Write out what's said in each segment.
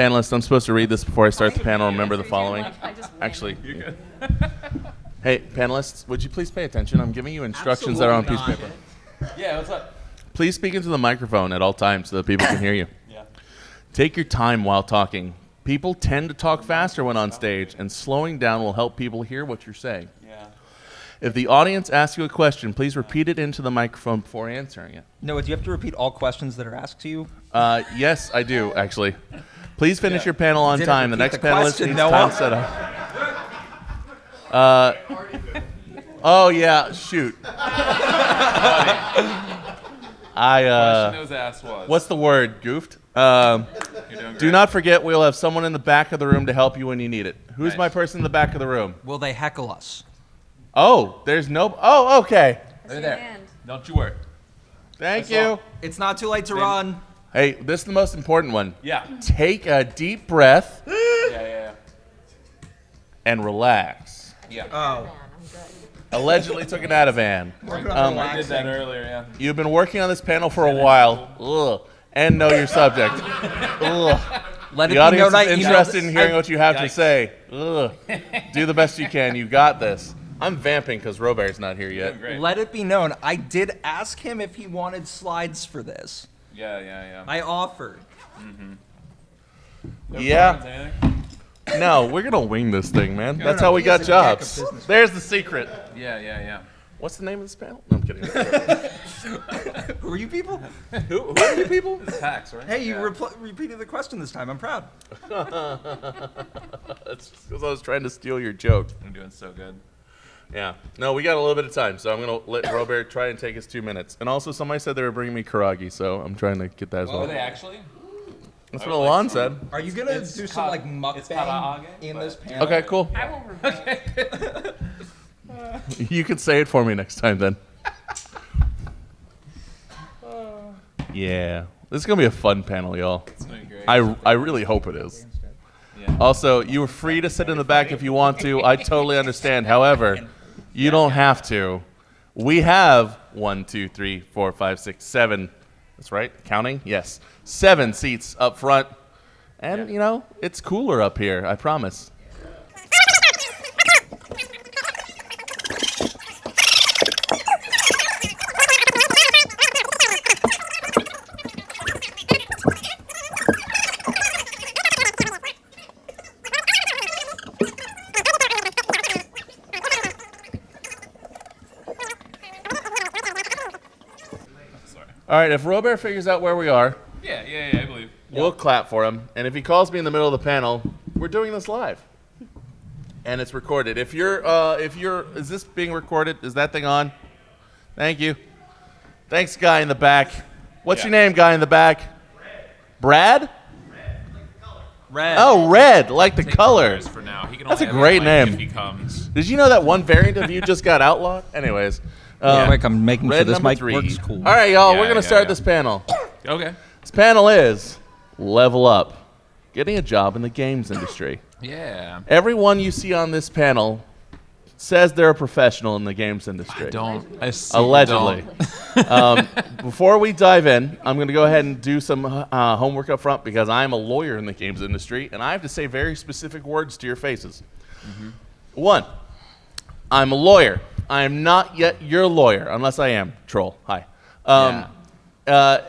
Panelists, I'm supposed to read this before I start the panel. Remember the following. Actually, you're good. Hey, panelists, would you please pay attention? I'm giving you instructions that are on a piece of paper. Yeah, what's up? Please speak into the microphone at all times so that people can hear you. Yeah. Take your time while talking. People tend to talk faster when on stage, and slowing down will help people hear what you're saying. Yeah. If the audience asks you a question, please repeat it into the microphone before answering it. Noah, do you have to repeat all questions that are asked to you? Yes, I do, actually. Please finish your panel on time. The next panelist needs time set up. Oh, yeah, shoot. Question was asked was. What's the word, goofed? Do not forget we'll have someone in the back of the room to help you when you need it. Who's my person in the back of the room? Will they heckle us? Oh, there's no... Oh, okay. They're there. Don't you worry. Thank you. It's not too late to run. Hey, this is the most important one. Yeah. Take a deep breath Yeah. and relax. Yeah. Oh. Allegedly took an Ativan. I did that earlier, yeah. You've been working on this panel for a while. Ugh. And know your subject. Ugh. Let it The be audience known is interested in hearing what you have to say. Ugh. Do the best you can. You got this. I'm vamping because Robert's not here yet. Great. Let it be known, I did ask him if he wanted slides for this. Yeah. I offered. Yeah. No, we're going to wing this thing, man. That's how we got jobs. There's the secret. Yeah. What's the name of this panel? No, I'm kidding. Who are you people? Who are you people? It's tax, right? Hey, you repeated the question this time. I'm proud. That's just because I was trying to steal your joke. I'm doing so good. Yeah. No, we got a little bit of time, so I'm going to let Robert try and take his 2 minutes. And also, somebody said they were bringing me karagi, so I'm trying to get that as well. Were they actually? That's what Alon said. Are you going to do some like mukbang in this panel? Okay, cool. I will remember. You can say it for me next time, then. Yeah. This is going to be a fun panel, y'all. It's going to be great. I really hope it is. Yeah. Also, you are free to sit in the back if you want to. I totally understand. However, you don't have to. We have 1, 2, 3, 4, 5, 6, 7. That's right. Counting? Yes. 7 seats up front. And, you know, it's cooler up here. I promise. All right, if Robert figures out where we are, Yeah, I believe. we'll clap for him. And if he calls me in the middle of the panel, we're doing this live. And it's recorded. Is this being recorded? Is that thing on? Thank you. Thanks, guy in the back. What's your name, guy in the back? Brad? Red. Oh, Red, like the color. For now. He can That's only a great have name. If he comes. Did you know that one variant of you just got outlawed? Anyways. Quick, I'm making sure Red this number mic 3. works cool. All right, y'all, Yeah, we're going to yeah, start yeah. this panel. Okay. This panel is Level Up, getting a job in the games industry. Yeah. Everyone you see on this panel says they're a professional in the games industry. I super Allegedly. don't. Before we dive in, I'm going to go ahead and do some homework up front because I'm a lawyer in the games industry, and I have to say very specific words to your faces. 1, I'm a lawyer. I am not yet your lawyer, unless I am. Troll. Hi.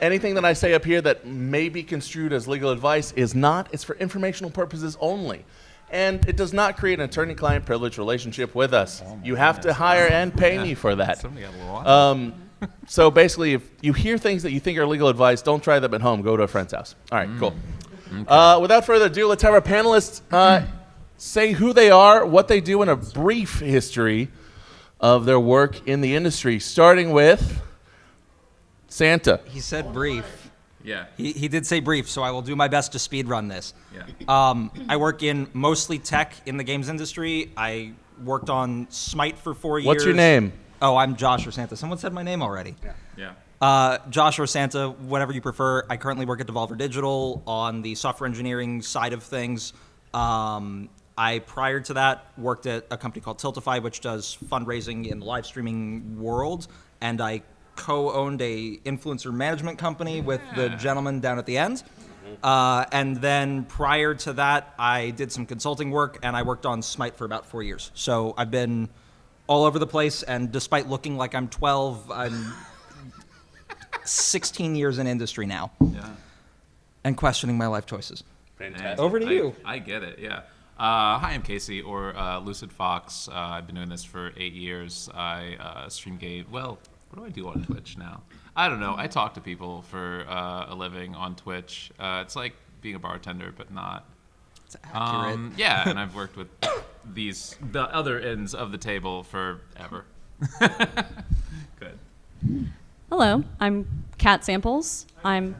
Anything that I say up here that may be construed as legal advice is not. It's for informational purposes only. And it does not create an attorney-client privilege relationship with us. You have to hire and pay me for that. Somebody got a little So basically, if you hear things that you think are legal advice, don't try them at home. Go to a friend's house. All right, cool. Without further ado, let's have our panelists say who they are, what they do, and a brief history of their work in the industry, starting with Santa. He said brief. Yeah. He did say brief, so I will do my best to speed run this. Yeah. I work in mostly tech in the games industry. I worked on Smite for 4 years. What's your name? Oh, I'm Josh or Santa. Someone said my name already. Yeah. Josh or Santa, whatever you prefer. I currently work at Devolver Digital on the software engineering side of things. I, prior to that, worked at a company called Tiltify, which does fundraising in the live streaming world, and I co-owned a influencer management company with the gentleman down at the end. And then prior to that, I did some consulting work, and I worked on Smite for about 4 years. So I've been all over the place, and despite looking like I'm 12, I'm 16 years in industry now. Yeah. And questioning my life choices. Fantastic. Over to you. I get it, yeah. Hi, I'm Casey, or Lucid Fox. I've been doing this for 8 years. I stream game. Well, what do I do on Twitch now? I don't know. I talk to people for a living on Twitch. It's like being a bartender, but not. It's accurate. Yeah, and I've worked with the other ends of the table forever. Good. Hello, I'm Kat Samples. Hi.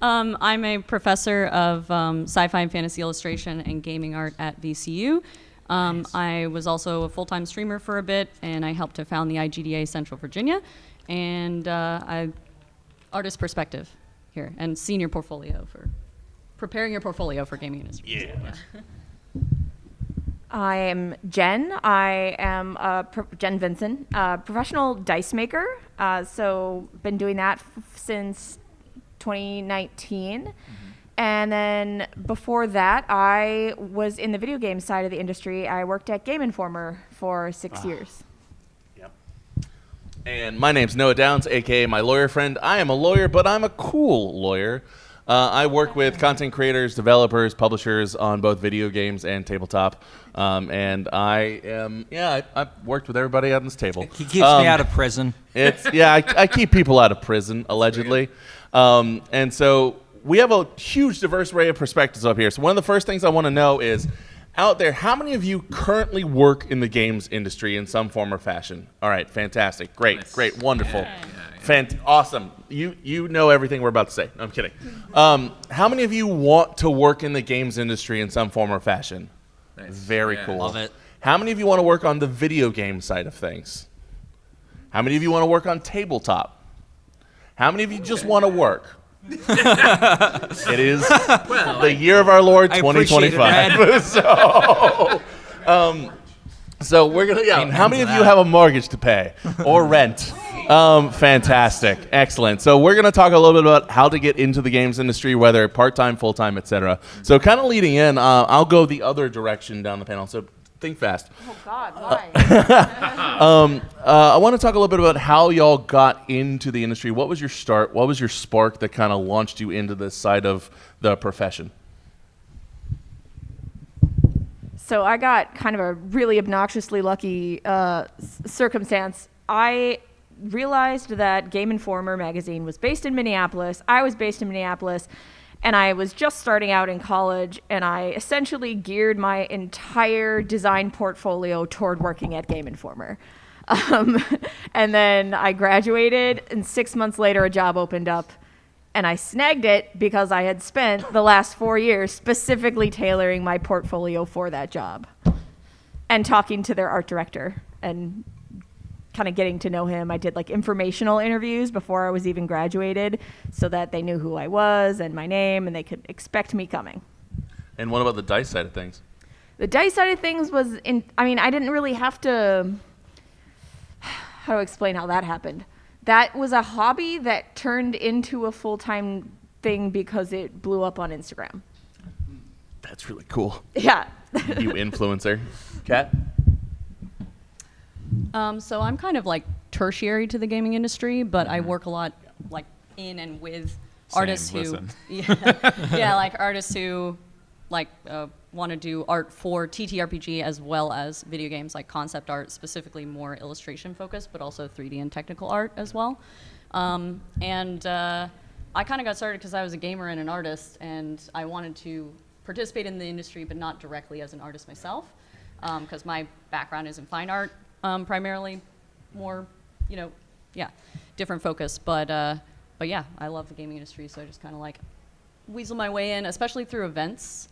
I'm a professor of sci-fi and fantasy illustration and gaming art at VCU. I was also a full-time streamer for a bit, and I helped to found the IGDA Central Virginia, and artist perspective here, and senior portfolio for preparing your portfolio for gaming industry. Yeah. I am Jen. I am Jen Vincent, professional dice maker. So been doing that since 2019. And then before that, I was in the video game side of the industry. I worked at Game Informer for 6 years. Yep. And my name's Noah Downs, aka my lawyer friend. I am a lawyer, but I'm a cool lawyer. I work with content creators, developers, publishers on both video games and tabletop. And I am, I've worked with everybody on this table. He keeps me out of prison. I keep people out of prison, allegedly. And so we have a huge diverse array of perspectives up here. So one of the first things I want to know is, out there, how many of you currently work in the games industry in some form or fashion? All right, fantastic, great, wonderful. Awesome. You know everything we're about to say. No, I'm kidding. How many of you want to work in the games industry in some form or fashion? Nice. Very cool. Love it. How many of you want to work on the video game side of things? How many of you want to work on tabletop? How many of you just want to work? It is the year of our Lord, I appreciate 2025. So we're gonna. How many of you have a mortgage to pay or rent? Fantastic, excellent. So we're gonna talk a little bit about how to get into the games industry, whether part-time, full-time, etc. So kind of leading in, I'll go the other direction down the panel. So think fast. Oh, God, why? I want to talk a little bit about how y'all got into the industry. What was your start? What was your spark that kind of launched you into this side of the profession? So I got kind of a really obnoxiously lucky circumstance. I realized that Game Informer magazine was based in Minneapolis. I was based in Minneapolis, and I was just starting out in college, and I essentially geared my entire design portfolio toward working at Game Informer. And then I graduated, and 6 months later, a job opened up, and I snagged it because I had spent the last 4 years specifically tailoring my portfolio for that job and talking to their art director and kind of getting to know him. I did like informational interviews before I was even graduated so that they knew who I was and my name and they could expect me coming. And what about the dice side of things? The dice side of things was I didn't really have to, how do I explain how that happened? That was a hobby that turned into a full-time thing because it blew up on Instagram. That's really cool. Yeah. You influencer. Kat? So I'm kind of like tertiary to the gaming industry, but I work a lot like in and with artists who, like artists who like want to do art for TTRPG as well as video games, like concept art, specifically more illustration focused, but also 3D and technical art as well. I kind of got started because I was a gamer and an artist, and I wanted to participate in the industry, but not directly as an artist myself, because my background is in fine art. Primarily more, different focus. But yeah, I love the gaming industry, so I just kind of like weasel my way in, especially through events,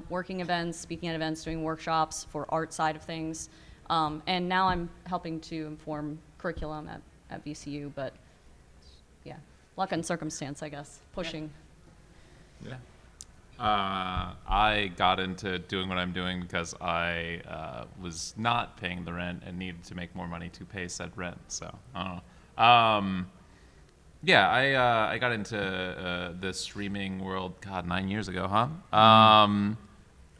working events, speaking at events, doing workshops for art side of things. And now I'm helping to inform curriculum at VCU, but yeah, luck and circumstance, I guess, pushing. Yeah. I got into doing what I'm doing because I was not paying the rent and needed to make more money to pay said rent. So, I don't know. Yeah, I got into the streaming world, God, 9 years ago, huh?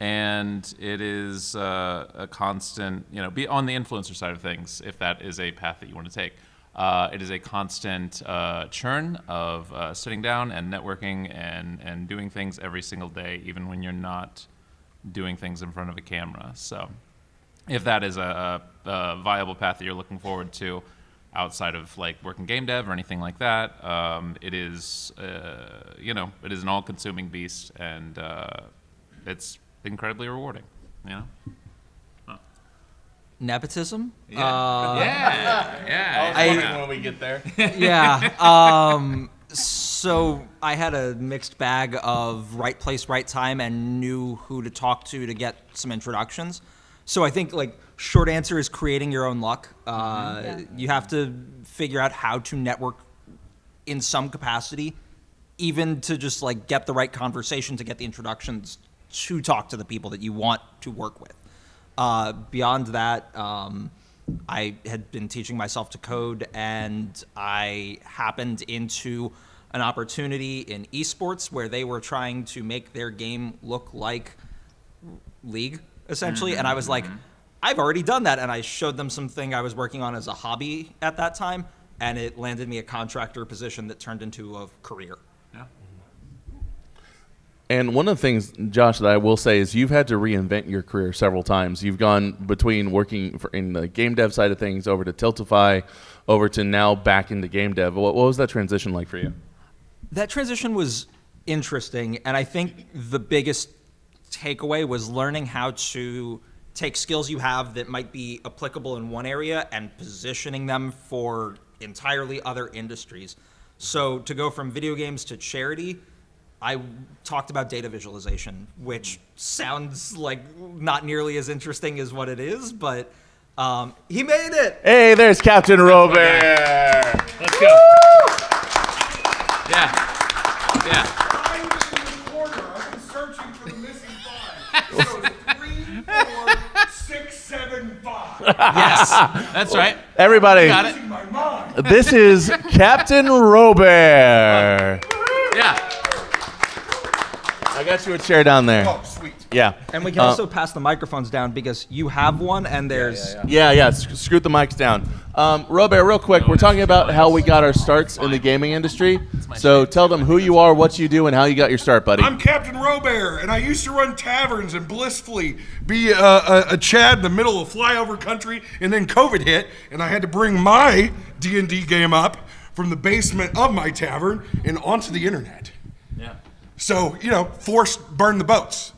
And it is a constant, be on the influencer side of things, if that is a path that you want to take. It is a constant churn of sitting down and networking and doing things every single day, even when you're not doing things in front of a camera. So if that is a viable path that you're looking forward to, outside of like working game dev or anything like that, it is it is an all-consuming beast, and it's incredibly rewarding. Nepotism? Yeah. when we get there. Yeah. So I had a mixed bag of right place, right time, and knew who to talk to get some introductions. So I think like short answer is creating your own luck. You have to figure out how to network in some capacity, even to just like get the right conversation to get the introductions to talk to the people that you want to work with. Beyond that, I had been teaching myself to code, and I happened into an opportunity in esports where they were trying to make their game look like League, essentially. And I was like, I've already done that. And I showed them something I was working on as a hobby at that time, and it landed me a contractor position that turned into a career. Yeah. And one of the things, Josh, that I will say is you've had to reinvent your career several times. You've gone between working in the game dev side of things over to Tiltify, over to now back into game dev. What was that transition like for you? That transition was interesting, and I think the biggest takeaway was learning how to take skills you have that might be applicable in one area and positioning them for entirely other industries. So to go from video games to charity, I talked about data visualization, which sounds like not nearly as interesting as what it is, but he made it. Hey, there's Captain Robert. Let's go. Yeah. I'm in the corner. I've been searching for the missing five. So it's 3, 4, 6, 7, 5. Yes. That's right. Everybody, Got it. In my mind. this is Captain Robert. Yeah. I got you a chair down there. Oh, sweet. Yeah. And we can also pass the microphones down because you have one and there's... Yeah. Scoot the mics down. Robert, real quick, we're talking about how we got our starts in the gaming industry. So tell them who you are, what you do, and how you got your start, buddy. I'm Captain Robert, and I used to run taverns and blissfully be a Chad in the middle of flyover country, and then COVID hit, and I had to bring my D&D game up from the basement of my tavern and onto the internet. Yeah. So, forced burn the boats.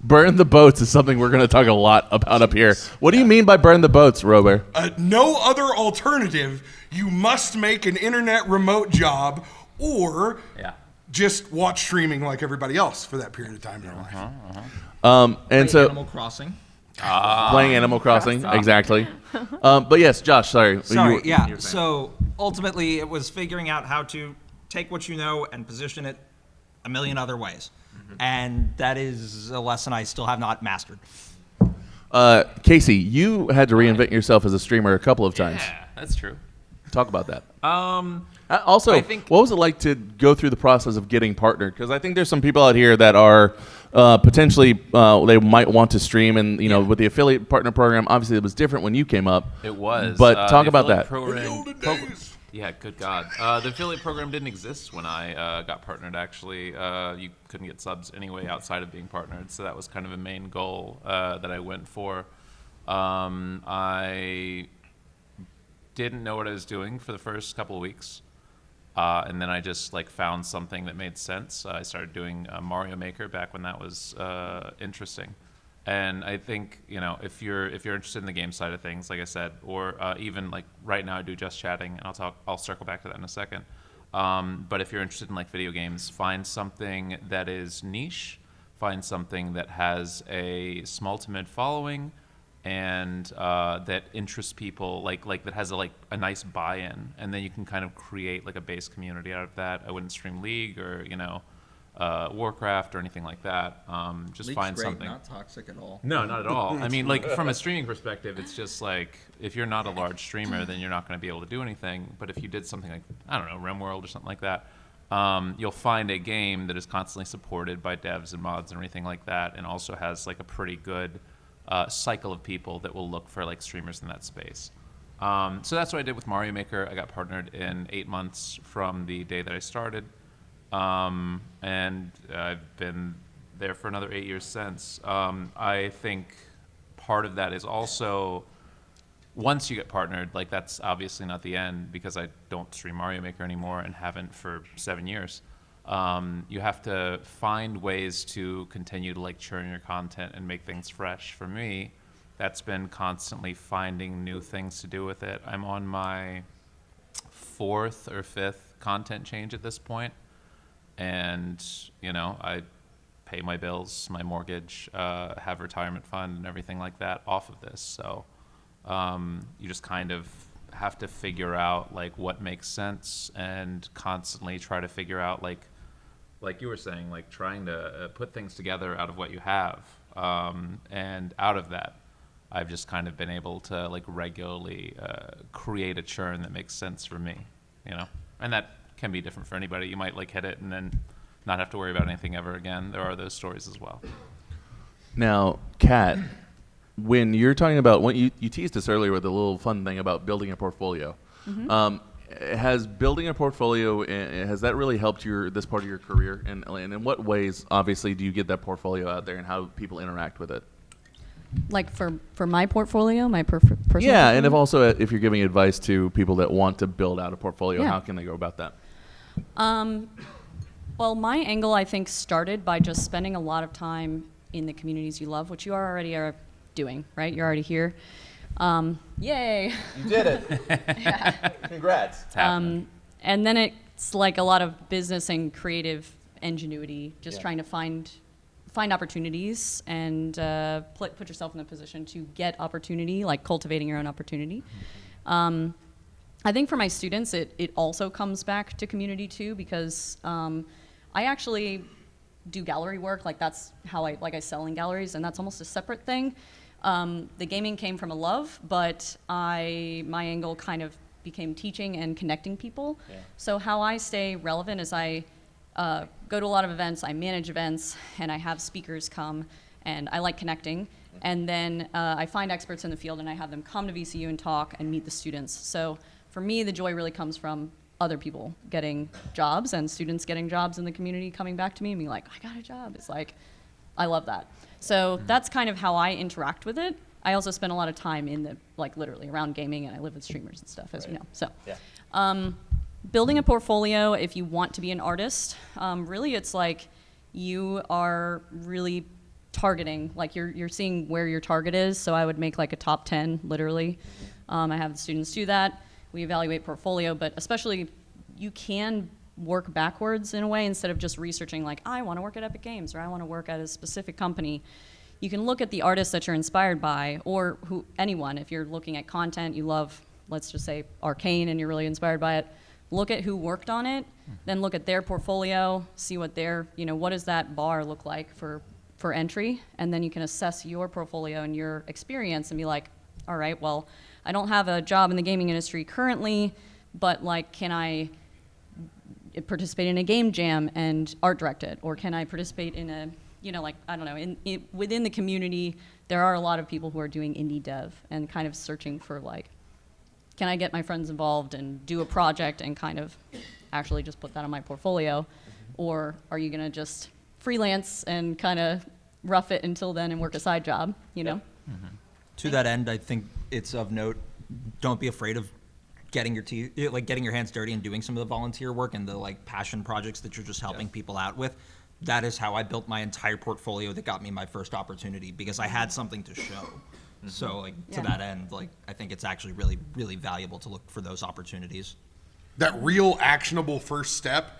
Burn the boats is something we're going to talk a lot about up here. What do you mean by burn the boats, Robert? No other alternative. You must make an internet remote job or just watch streaming like everybody else for that period of time in your life. And so Animal Crossing. playing Animal Crossing, exactly. But yes, Josh, sorry. Sorry, You- yeah. So ultimately, it was figuring out how to take what you know and position it a million other ways. And that is a lesson I still have not mastered. Casey, you had to reinvent yourself as a streamer a couple of times. Yeah, that's true. Talk about that. I think- what was it like to go through the process of getting partnered? Because I think there's some people out here that are potentially they might want to stream, and with the affiliate partner program, obviously it was different when you came up. It was. But talk the about affiliate that. Program, The olden days. Yeah, good God. The affiliate program didn't exist when I got partnered, actually. You couldn't get subs anyway outside of being partnered, so that was kind of a main goal that I went for. I didn't know what I was doing for the first couple of weeks, and then I just found something that made sense. I started doing Mario Maker back when that was interesting. And I think if you're interested in the game side of things, like I said, or even right now I do just chatting, and I'll circle back to that in a second. But if you're interested in video games, find something that is niche, find something that has a small to mid following, and that interests people, that has a nice buy-in, and then you can kind of create a base community out of that. I wouldn't stream League or Warcraft or anything like that. Just League's find great, something. not toxic at all. No, not at all. I mean, like from a streaming perspective, it's just like if you're not a large streamer, then you're not going to be able to do anything. But if you did something like, I don't know, RimWorld or something like that, you'll find a game that is constantly supported by devs and mods and everything like that, and also has like a pretty good cycle of people that will look for like streamers in that space. So that's what I did with Mario Maker. I got partnered in 8 months from the day that I started, and I've been there for another 8 years since. I think part of that is also once you get partnered, like that's obviously not the end because I don't stream Mario Maker anymore and haven't for 7 years. You have to find ways to continue to like churn your content and make things fresh. For me, that's been constantly finding new things to do with it. I'm on my 4th or 5th content change at this point, and you know, I pay my bills, my mortgage, have retirement fund and everything like that off of this. So you just kind of have to figure out like what makes sense and constantly try to figure out like you were saying, like trying to put things together out of what you have, and out of that I've just kind of been able to like regularly create a churn that makes sense for me, you know, and that can be different for anybody. You might like hit it and then not have to worry about anything ever again. There are those stories as well. Now, Kat, when you're talking about, when you teased us earlier with a little fun thing about building a portfolio. Has building a portfolio, has that really helped this part of your career? And in what ways, obviously, do you get that portfolio out there and how people interact with it? Like for my portfolio, my personal Yeah, and if portfolio? also if you're giving advice to people that want to build out a portfolio, Yeah. how can they go about that? Well, my angle, I think, started by just spending a lot of time in the communities you love, which you already are doing, right? You're already here. Yay! You did it. Congrats. It's happening. And then it's like a lot of business and creative ingenuity, just trying to find opportunities and put yourself in a position to get opportunity, like cultivating your own opportunity. I think for my students, it also comes back to community too, because I actually do gallery work. Like that's how I sell in galleries, and that's almost a separate thing. The gaming came from a love, but my angle kind of became teaching and connecting people. Yeah. So how I stay relevant is I go to a lot of events, I manage events, and I have speakers come, and I like connecting. And then I find experts in the field, and I have them come to VCU and talk and meet the students. So for me, the joy really comes from other people getting jobs and students getting jobs in the community coming back to me and being like, I got a job. It's like, I love that. So that's kind of how I interact with it. I also spend a lot of time in the, like literally around gaming, and I live with streamers and stuff, as you know. So building a portfolio, if you want to be an artist, really it's like you are really targeting, like you're seeing where your target is. So I would make like a top 10, literally. I have the students do that. We evaluate portfolio, but especially you can work backwards in a way instead of just researching like, I want to work at Epic Games or I want to work at a specific company. You can look at the artists that you're inspired by, or anyone. If you're looking at content you love, let's just say Arcane, and you're really inspired by it, look at who worked on it, then look at their portfolio, see what what does that bar look like for entry, and then you can assess your portfolio and your experience and be like, all right, well, I don't have a job in the gaming industry currently, but like, can I participate in a game jam and art direct it? Or can I participate in a, I don't know, within the community, there are a lot of people who are doing indie dev and kind of searching for like, can I get my friends involved and do a project and kind of actually just put that on my portfolio? Or are you gonna just freelance and kind of rough it until then and work a side job, To that end, I think it's of note, don't be afraid of getting your hands dirty and doing some of the volunteer work and the like passion projects that you're just helping people out with. That is how I built my entire portfolio that got me my first opportunity, because I had something to show. So like to that end, like I think it's actually really, really valuable to look for those opportunities. That real actionable first step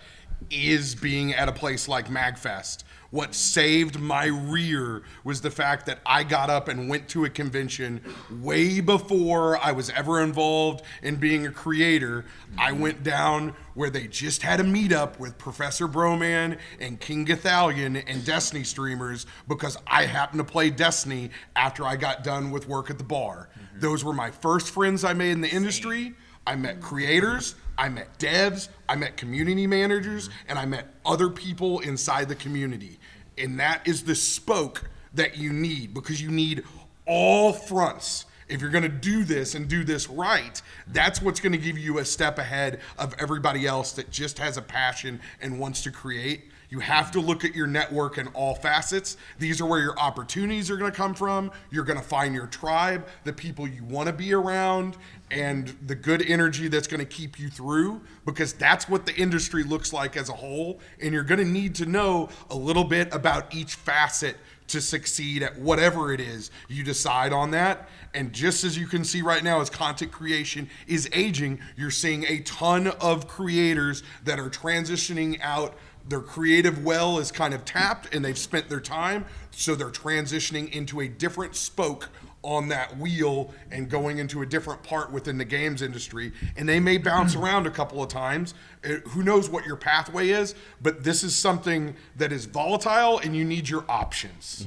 is being at a place like MAGFest. What saved my rear was the fact that I got up and went to a convention way before I was ever involved in being a creator. I went down where they just had a meetup with Professor Broman and King Gathalion and Destiny streamers because I happened to play Destiny after I got done with work at the bar. Those were my first friends I made in the industry. I met creators, I met devs, I met community managers, and I met other people inside the community. And that is the spoke that you need, because you need all fronts. If you're going to do this and do this right, that's what's going to give you a step ahead of everybody else that just has a passion and wants to create. You have to look at your network in all facets. These are where your opportunities are going to come from. You're going to find your tribe, the people you want to be around, and the good energy that's going to keep you through, because that's what the industry looks like as a whole. And you're going to need to know a little bit about each facet to succeed at whatever it is you decide on that. And just as you can see right now, as content creation is aging, you're seeing a ton of creators that are transitioning out. Their creative well is kind of tapped and they've spent their time, so they're transitioning into a different spoke on that wheel and going into a different part within the games industry. And they may bounce around a couple of times. Who knows what your pathway is, but this is something that is volatile and you need your options.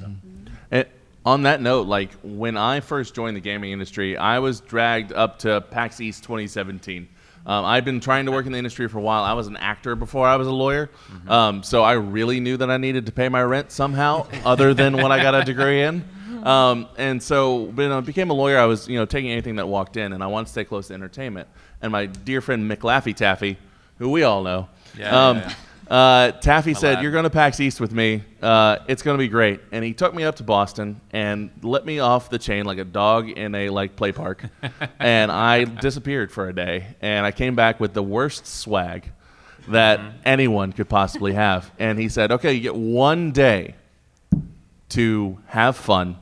On that note, like when I first joined the gaming industry, I was dragged up to PAX East 2017. I'd been trying to work in the industry for a while. I was an actor before I was a lawyer, so I really knew that I needed to pay my rent somehow, other than what I got a degree in. And so when I became a lawyer, I was taking anything that walked in, and I wanted to stay close to entertainment. And my dear friend Mick Laffy Taffy, who we all know, Taffy said, "You're going to PAX East with me. It's going to be great." And he took me up to Boston and let me off the chain like a dog in a play park. And I disappeared for a day. And I came back with the worst swag that anyone could possibly have. And he said, "Okay, you get one day to have fun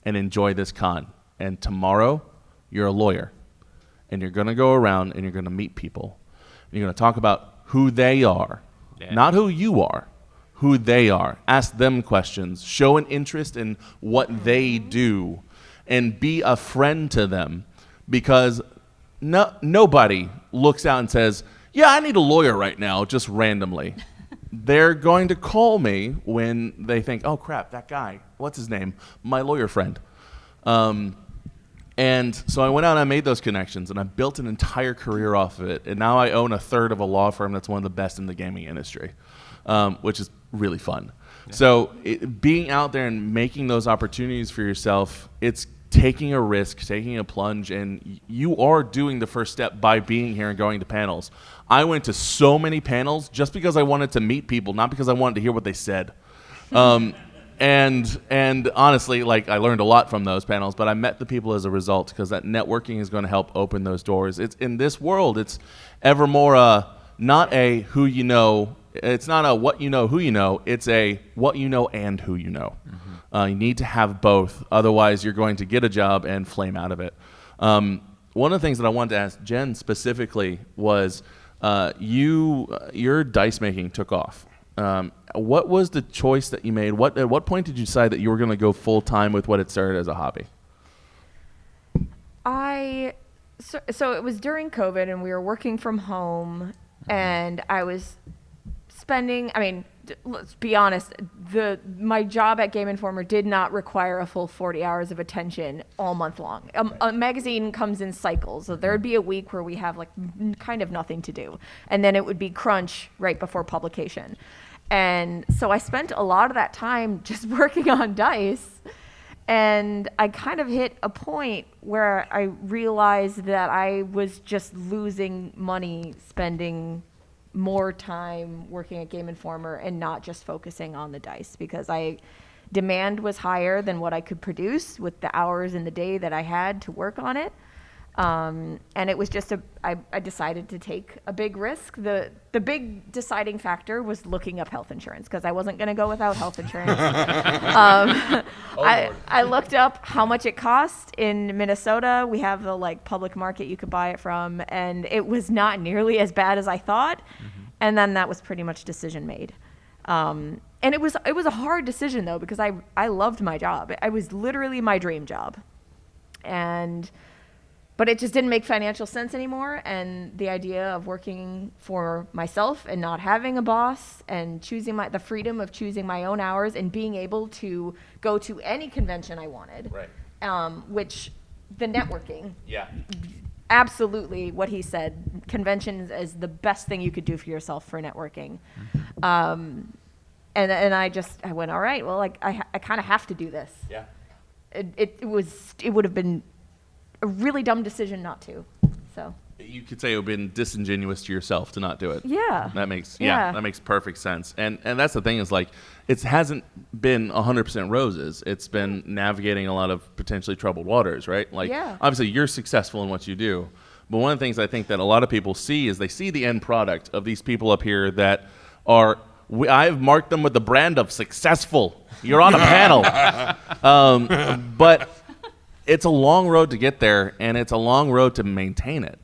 and enjoy this con. And tomorrow, you're a lawyer. And you're going to go around and you're going to meet people. And you're going to talk about who they are." Yeah. Not who you are, who they are. Ask them questions. Show an interest in what they do, and be a friend to them, because nobody looks out and says, "Yeah, I need a lawyer right now," just randomly. They're going to call me when they think, "Oh crap, that guy, what's his name? My lawyer friend." And so I went out and I made those connections, and I built an entire career off of it. And now I own a third of a law firm that's one of the best in the gaming industry, which is really fun. Yeah. So being out there and making those opportunities for yourself, it's taking a risk, taking a plunge, and you are doing the first step by being here and going to panels. I went to so many panels just because I wanted to meet people, not because I wanted to hear what they said. And honestly, I learned a lot from those panels, but I met the people as a result, because that networking is going to help open those doors. It's in this world, it's ever more not a who you know. It's not a what you know, who you know. It's a what you know and who you know. You need to have both. Otherwise, you're going to get a job and flame out of it. One of the things that I wanted to ask Jen specifically was your dice making took off. What was the choice that you made? At what point did you decide that you were going to go full time with what had started as a hobby? So it was during COVID, and we were working from home, and I was spending. I mean, let's be honest. My job at Game Informer did not require a full 40 hours of attention all month long. A magazine comes in cycles, so there'd be a week where we have kind of nothing to do, and then it would be crunch right before publication. And so I spent a lot of that time just working on dice, and I kind of hit a point where I realized that I was just losing money spending more time working at Game Informer and not just focusing on the dice, because demand was higher than what I could produce with the hours in the day that I had to work on it. And it was just I decided to take a big risk. The big deciding factor was looking up health insurance, because I wasn't going to go without health insurance. I looked up how much it cost in Minnesota. We have the public market you could buy it from, and it was not nearly as bad as I thought. And then that was pretty much decision made. And it was a hard decision though, because I loved my job. It was literally my dream job. But it just didn't make financial sense anymore. And the idea of working for myself and not having a boss and choosing the freedom of choosing my own hours and being able to go to any convention I wanted, which the networking, absolutely what he said, conventions is the best thing you could do for yourself for networking. And I went, all right, well, like I kind of have to do this. Yeah. It would have been a really dumb decision not to. So You could say it would have been disingenuous to yourself to not do it. yeah, That makes that makes perfect sense. And that's the thing is like it hasn't been 100% roses. It's been navigating a lot of potentially troubled waters, right? Like obviously you're successful in what you do. But one of the things I think that a lot of people see is they see the end product of these people up here that are I've marked them with the brand of successful. You're on a panel. But it's a long road to get there, and it's a long road to maintain it.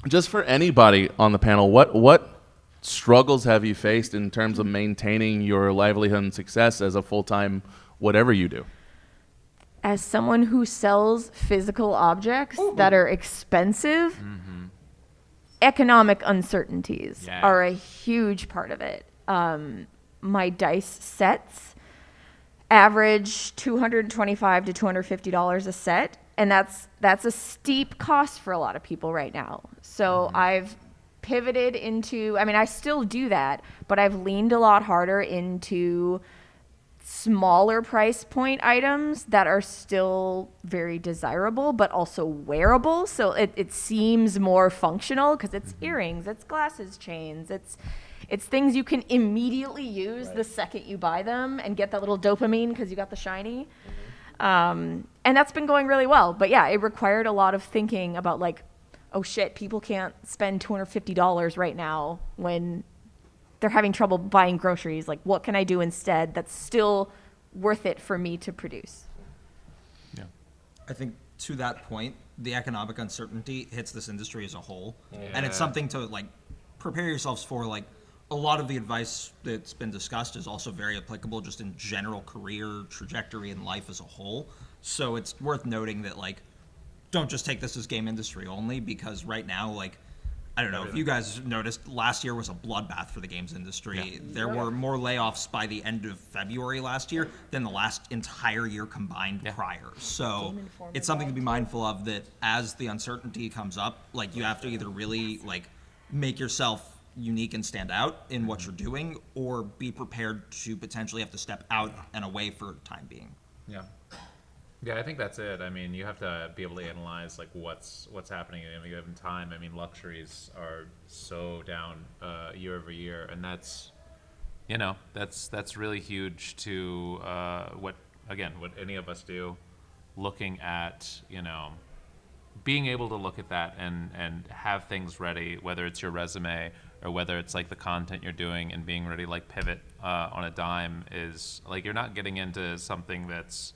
Just for anybody on the panel, what struggles have you faced in terms of maintaining your livelihood and success as a full-time whatever you do? As someone who sells physical objects that are expensive, economic uncertainties are a huge part of it. My dice sets average $225 to $250 a set, and that's a steep cost for a lot of people right now. So I've pivoted into, I mean, I still do that, but I've leaned a lot harder into smaller price point items that are still very desirable but also wearable, so it seems more functional because it's earrings, it's glasses, chains, it's things you can immediately use the second you buy them and get that little dopamine because you got the shiny. And that's been going really well, but yeah, it required a lot of thinking about like, oh shit, people can't spend $250 right now when they're having trouble buying groceries. Like, what can I do instead that's still worth it for me to produce? Yeah. I think to that point, the economic uncertainty hits this industry as a whole. And it's something to, like, prepare yourselves for. Like, a lot of the advice that's been discussed is also very applicable just in general career trajectory and life as a whole. So it's worth noting that, like, don't just take this as game industry only, because right now, like, I don't know if you guys noticed, last year was a bloodbath for the games industry. There were more layoffs by the end of February last year than the last entire year combined prior. So it's something to be mindful of, that as the uncertainty comes up, like, you have to either really, like, make yourself unique and stand out in what you're doing, or be prepared to potentially have to step out and away for the time being. Yeah, I think that's it. I mean, you have to be able to analyze like what's happening at any given time. I mean, luxuries are so down year over year, and that's really huge to what any of us do, looking at, being able to look at that and have things ready, whether it's your resume or whether it's like the content you're doing, and being ready to like pivot on a dime, is like, you're not getting into something that's,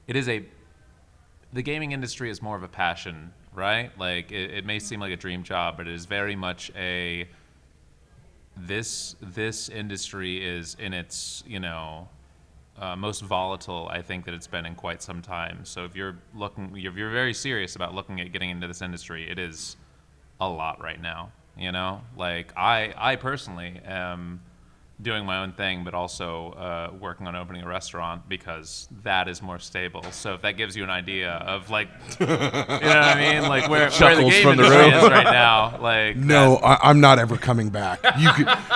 the gaming industry is more of a passion, right? Like, it may seem like a dream job, but it is very much this industry is in its, most volatile, I think, that it's been in quite some time. So if you're very serious about looking at getting into this industry, it is a lot right now, Like, I personally am doing my own thing, but also working on opening a restaurant, because that is more stable. So if that gives you an idea of, like, you know what I mean, like where the game industry is right now, like, no, I'm not ever coming back.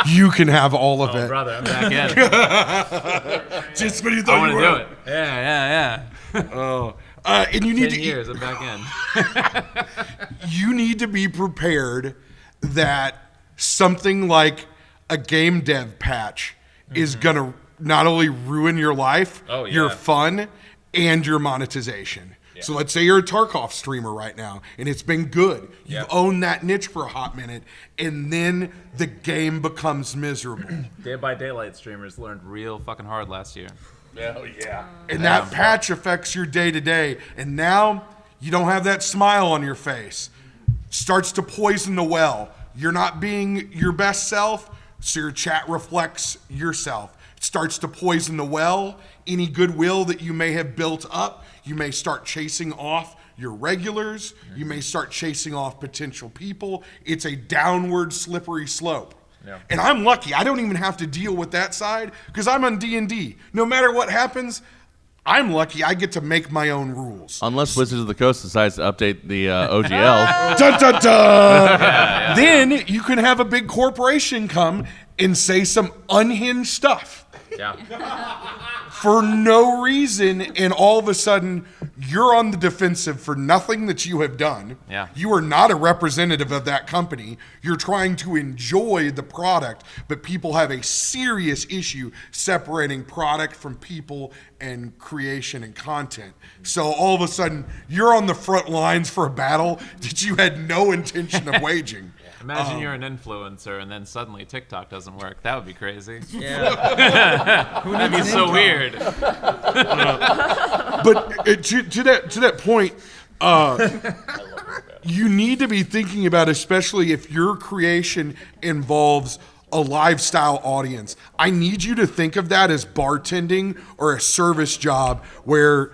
You can have all of it, brother. I'm back in. Just when you thought I want you to were. do it. Yeah. Oh, and you need 10 to. years, I'm back in. You need to be prepared that something like a game dev patch is going to not only ruin your life, your fun, and your monetization. Yeah. So let's say you're a Tarkov streamer right now, and it's been good. You've owned that niche for a hot minute, and then the game becomes miserable. Dead by Daylight streamers learned real fucking hard last year. Oh, yeah. And that patch affects your day-to-day, and now you don't have that smile on your face. Starts to poison the well. you're not being your best self, so your chat reflects yourself. It starts to poison the well. Any goodwill that you may have built up, you may start chasing off your regulars. You may start chasing off potential people. It's a downward slippery slope. Yeah. And I'm lucky. I don't even have to deal with that side because I'm on D&D. No matter what happens, I'm lucky I get to make my own rules. Unless Wizards of the Coast decides to update the OGL. Dun, dun, dun. Then you can have a big corporation come and say some unhinged stuff Yeah. for no reason, and all of a sudden you're on the defensive for nothing that you have done. Yeah. You are not a representative of that company. You're trying to enjoy the product, but people have a serious issue separating product from people and creation and content. So all of a sudden you're on the front lines for a battle that you had no intention of waging. Imagine you're an influencer and then suddenly TikTok doesn't work. That would be crazy. Yeah. That'd be so weird. But to that point, you need to be thinking about, especially if your creation involves a lifestyle audience. I need you to think of that as bartending or a service job where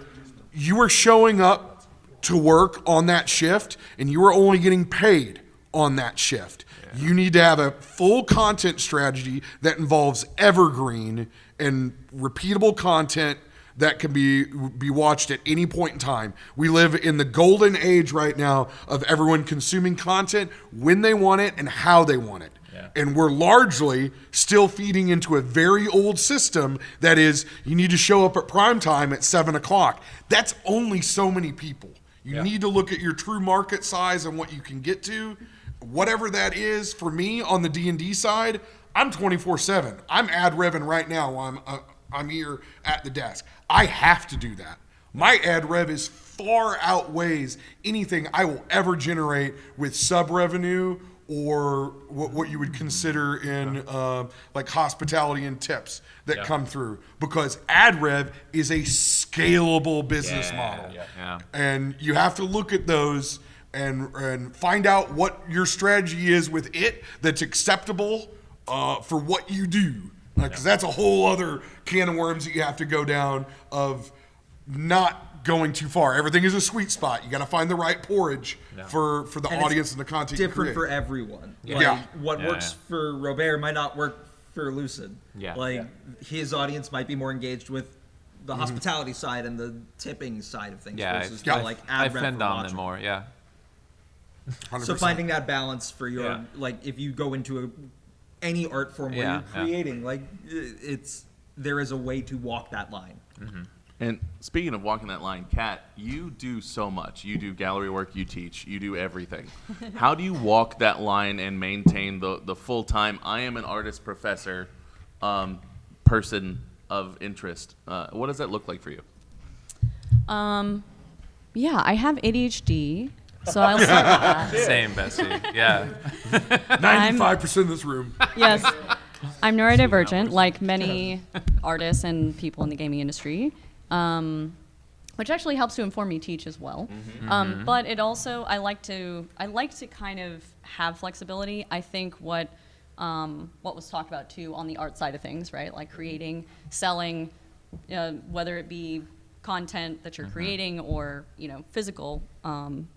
you are showing up to work on that shift and you are only getting paid on that shift. You need to have a full content strategy that involves evergreen and repeatable content that can be watched at any point in time. We live in the golden age right now of everyone consuming content when they want it and how they want it. Yeah. And we're largely still feeding into a very old system that is, you need to show up at prime time at 7 o'clock. That's only so many people. You need to look at your true market size and what you can get to. Whatever that is, for me on the D&D side, I'm 24/7. I'm ad revving right now while I'm here at the desk. I have to do that. My ad rev is far outweighs anything I will ever generate with sub revenue or what you would consider in like hospitality and tips that come through, because ad rev is a scalable business model. Yeah. And you have to look at those and find out what your strategy is with it that's acceptable for what you do. Because that's a whole other can of worms that you have to go down of not going too far. Everything is a sweet spot. You got to find the right porridge for the And audience it's and the content different you for create. everyone. Yeah. Like, what Yeah, works for Robert might not work for Lucid. Yeah. Like his audience might be more engaged with the Mm-hmm. hospitality side and the tipping side of things Yeah, versus I- the, like I ad rev fend for on watching. them more, yeah. 100%. So finding that balance for your Yeah. like if you go into any art form where Yeah, you're yeah. creating, like there is a way to walk that line. And speaking of walking that line, Kat, you do so much. You do gallery work, you teach, you do everything. How do you walk that line and maintain the full-time, I am an artist professor person of interest? What does that look like for you? Yeah, I have ADHD, so I'll start with that. Same, Bessie. Yeah. 95% of this room. Yes, I'm neurodivergent, like many artists and people in the gaming industry, which actually helps to inform me teach as well. But it also, I like to kind of have flexibility. I think what was talked about too on the art side of things, right? Like creating, selling, whether it be content that you're creating or physical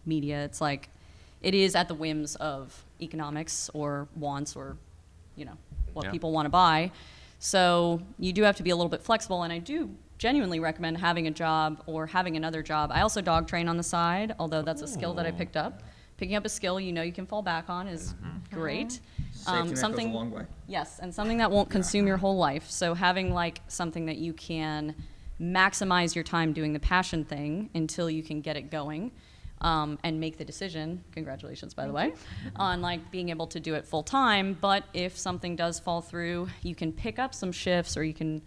media. It's like it is at the whims of economics or wants or what people want to buy. So you do have to be a little bit flexible, and I do genuinely recommend having a job or having another job. I also dog train on the side, although that's a skill that I picked up. Picking up a skill you can fall back on is great. Safety net goes a long way. Yes, and something that won't consume your whole life. So having like something that you can maximize your time doing the passion thing until you can get it going, and make the decision, congratulations by the way, on like being able to do it full time. But if something does fall through, you can pick up some shifts, or you can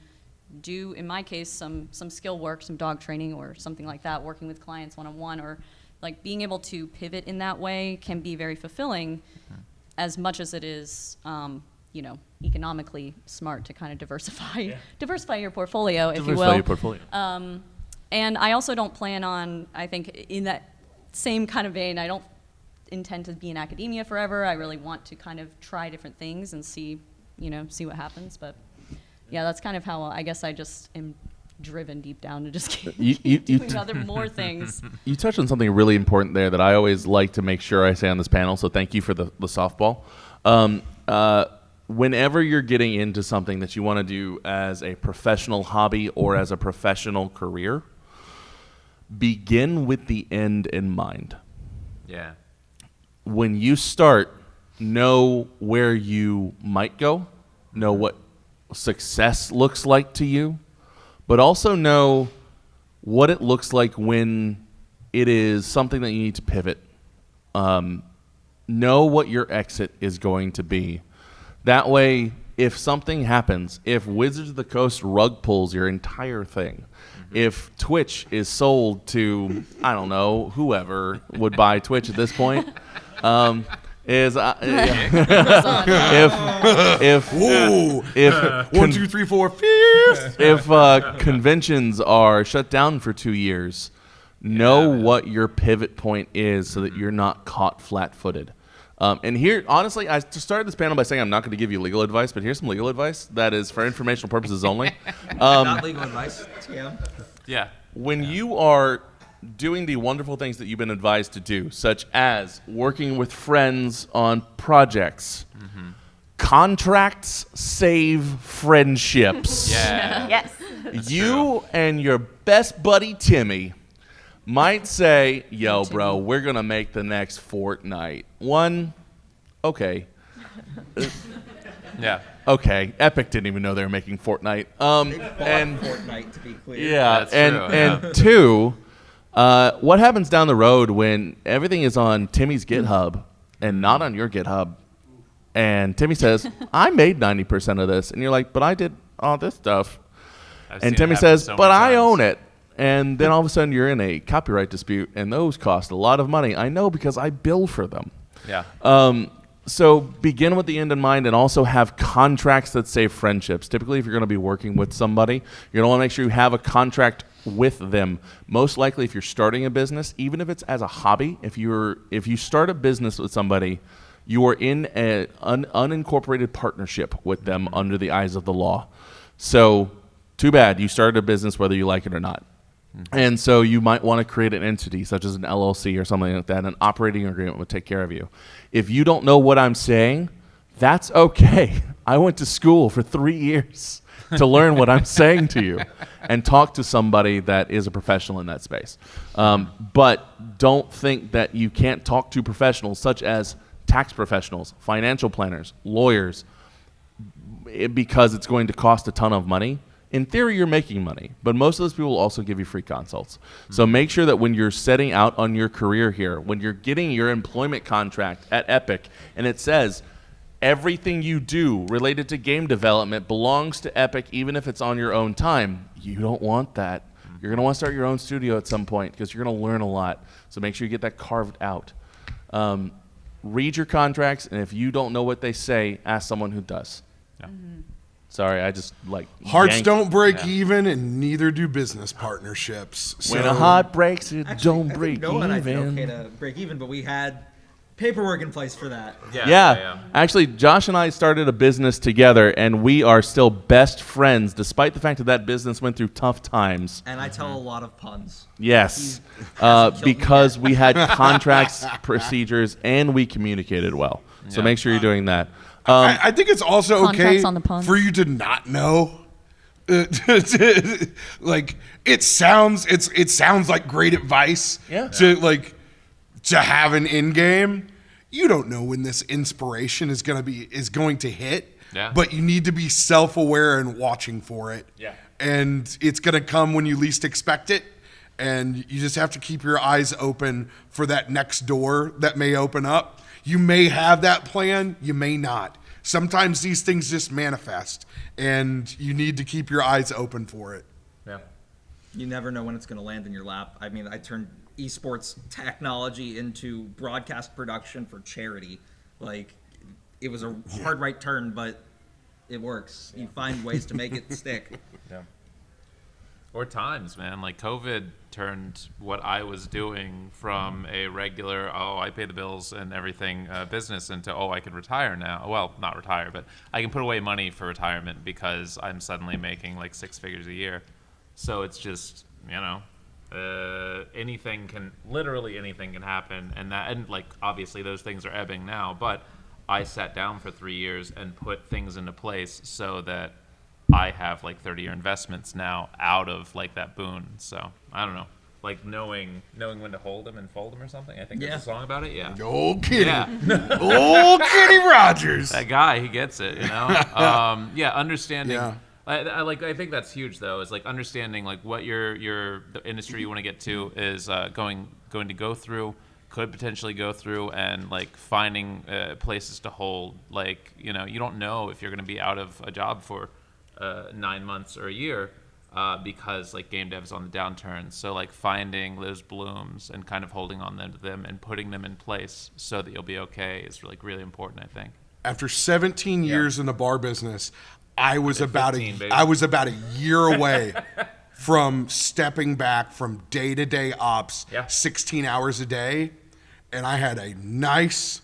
do, in my case, some skill work, some dog training or something like that, working with clients one-on-one, or like being able to pivot in that way can be very fulfilling, as much as it is economically smart to kind of diversify your portfolio, if you will. Diversify your portfolio. And I also don't plan on, I think in that same kind of vein, intend to be in academia forever. I really want to kind of try different things and see what happens. But yeah, that's kind of how I guess I just am driven deep down to just keep doing more things. You touched on something really important there that I always like to make sure I say on this panel, so thank you for the softball. Whenever you're getting into something that you want to do as a professional hobby or as a professional career, begin with the end in mind. Yeah. When you start, know where you might go, know what success looks like to you, but also know what it looks like when it is something that you need to pivot. Know what your exit is going to be. That way, if something happens, if Wizards of the Coast rug pulls your entire thing, if Twitch is sold to, I don't know, whoever would buy Twitch at this point, if 1, 2, 3, 4, 5th. if conventions are shut down for 2 years, know what your pivot point is so that you're not caught flat-footed. And here, honestly, I started this panel by saying I'm not going to give you legal advice, but here's some legal advice that is for informational purposes only. Not legal advice. TM. Yeah. When you are doing the wonderful things that you've been advised to do, such as working with friends on projects, contracts save friendships. Yeah. Yes. You and your best buddy Timmy might say, yo, bro, we're going to make the next Fortnite. Okay. Yeah. Okay. Epic didn't even know they were making Fortnite. And Fortnite, to be clear. yeah, That's and true, two, what happens down the road when everything is on Timmy's GitHub and not on your GitHub? And Timmy says, I made 90% of this. And you're like, but I did all this stuff. I've And seen Timmy it happen says, so but many I times. own it. And then all of a sudden you're in a copyright dispute, and those cost a lot of money. I know because I bill for them. Yeah. So begin with the end in mind and also have contracts that save friendships. Typically, if you're going to be working with somebody, you're going to want to make sure you have a contract with them. Most likely, if you're starting a business, even if it's as a hobby, if you start a business with somebody, you are in an unincorporated partnership with them under the eyes of the law. So too bad. You started a business whether you like it or not. And so you might want to create an entity such as an LLC or something like that. An operating agreement would take care of you. If you don't know what I'm saying, that's okay. I went to school for 3 years to learn what I'm saying to you and talk to somebody that is a professional in that space. But don't think that you can't talk to professionals such as tax professionals, financial planners, lawyers, because it's going to cost a ton of money. In theory, you're making money, but most of those people will also give you free consults. So make sure that when you're setting out on your career here, when you're getting your employment contract at Epic, and it says everything you do related to game development belongs to Epic, even if it's on your own time, you don't want that. You're going to want to start your own studio at some point because you're going to learn a lot. So make sure you get that carved out. Read your contracts, and if you don't know what they say, ask someone who does. Yeah. Sorry, I just Hearts yanked. don't break even, and neither do business partnerships. So, When a heart breaks, it don't I break think Noah and I did even. okay to break even, but we had paperwork in place for that. Yeah. Actually, Josh and I started a business together, and we are still best friends, despite the fact that that business went through tough times. And I tell a lot of puns. Yes, hasn't killed me because yet. we had contracts, procedures, and we communicated well. So make sure you're doing that. I think it's also okay Contracts on the puns. for you to not know. Like it sounds like great advice to have an in game. You don't know when this inspiration is going to hit. Yeah. But you need to be self-aware and watching for it. Yeah. And it's going to come when you least expect it. And you just have to keep your eyes open for that next door that may open up. You may have that plan, you may not. Sometimes these things just manifest, and you need to keep your eyes open for it. Yeah. You never know when it's going to land in your lap. I mean, I turned esports technology into broadcast production for charity. Like, it was a hard right turn, but it works. You find ways to make it stick. Yeah. Or times, man. Like COVID turned what I was doing from a regular, I pay the bills and everything business into, I can retire now. Well, not retire, but I can put away money for retirement because I'm suddenly making like 6 figures a year. So it's just, literally anything can happen. And like, obviously those things are ebbing now, but I sat down for 3 years and put things into place so that I have like 30-year investments now out of like that boon. So I don't know, like knowing when to hold them and fold them or something. I think there's a song about it. Yeah. Old Kitty. Yeah. Old Kitty Rogers. That guy, he gets it. Understanding. Yeah. I think that's huge though. Is like understanding like what the industry you want to get to is going to go through. Could potentially go through, and like finding places to hold. Like you don't know if you're going to be out of a job for 9 months or a year because like game dev is on the downturn. So like finding those blooms and kind of holding on to them and putting them in place so that you'll be okay is like really important, I think. After 17 years in the bar business, I was about 15, baby. I was about a year away from stepping back from day-to-day ops, 16 hours a day, and I had a nice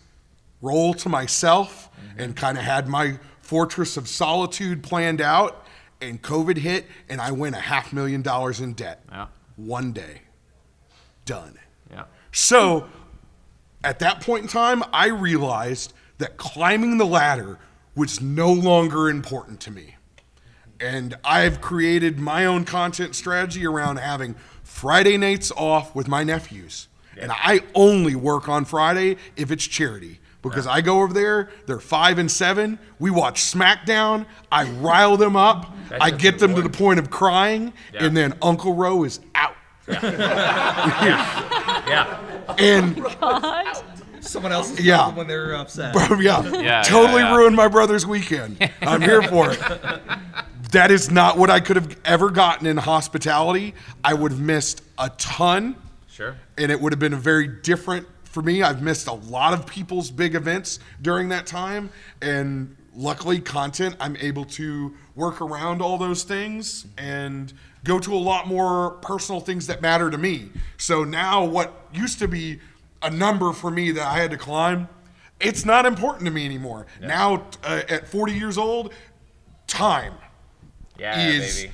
role to myself and kind of had my fortress of solitude planned out, and COVID hit, and I went $500,000 in debt. Yeah. One day. Done. Yeah. So at that point in time, I realized that climbing the ladder was no longer important to me. And I've created my own content strategy around having Friday nights off with my nephews. Yeah. And I only work on Friday if it's charity. Because I go over there, they're 5 and 7. We watch SmackDown. I rile them up. I get them to the point of crying, and then Uncle Ro is out. And Someone else is Yeah. when they're upset. Totally ruined my brother's weekend. I'm here for it. That is not what I could have ever gotten in hospitality. I would have missed a ton. Sure. And it would have been a very different for me. I've missed a lot of people's big events during that time. And luckily, content, I'm able to work around all those things and go to a lot more personal things that matter to me. So now what used to be a number for me that I had to climb, it's not important to me anymore. Yeah. Now, at 40 years old, time is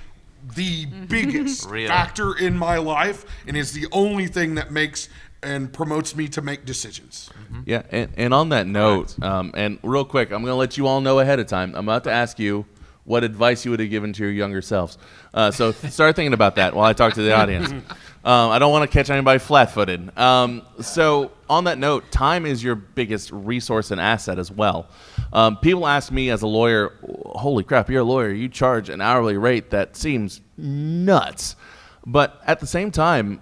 the biggest factor in my life, and is the only thing that makes and promotes me to make decisions. Yeah, and on that note, and real quick, I'm going to let you all know ahead of time. I'm about to ask you what advice you would have given to your younger selves. So start thinking about that while I talk to the audience. I don't want to catch anybody flat-footed. So on that note, time is your biggest resource and asset as well. People ask me as a lawyer, holy crap, you're a lawyer. You charge an hourly rate that seems nuts. But at the same time,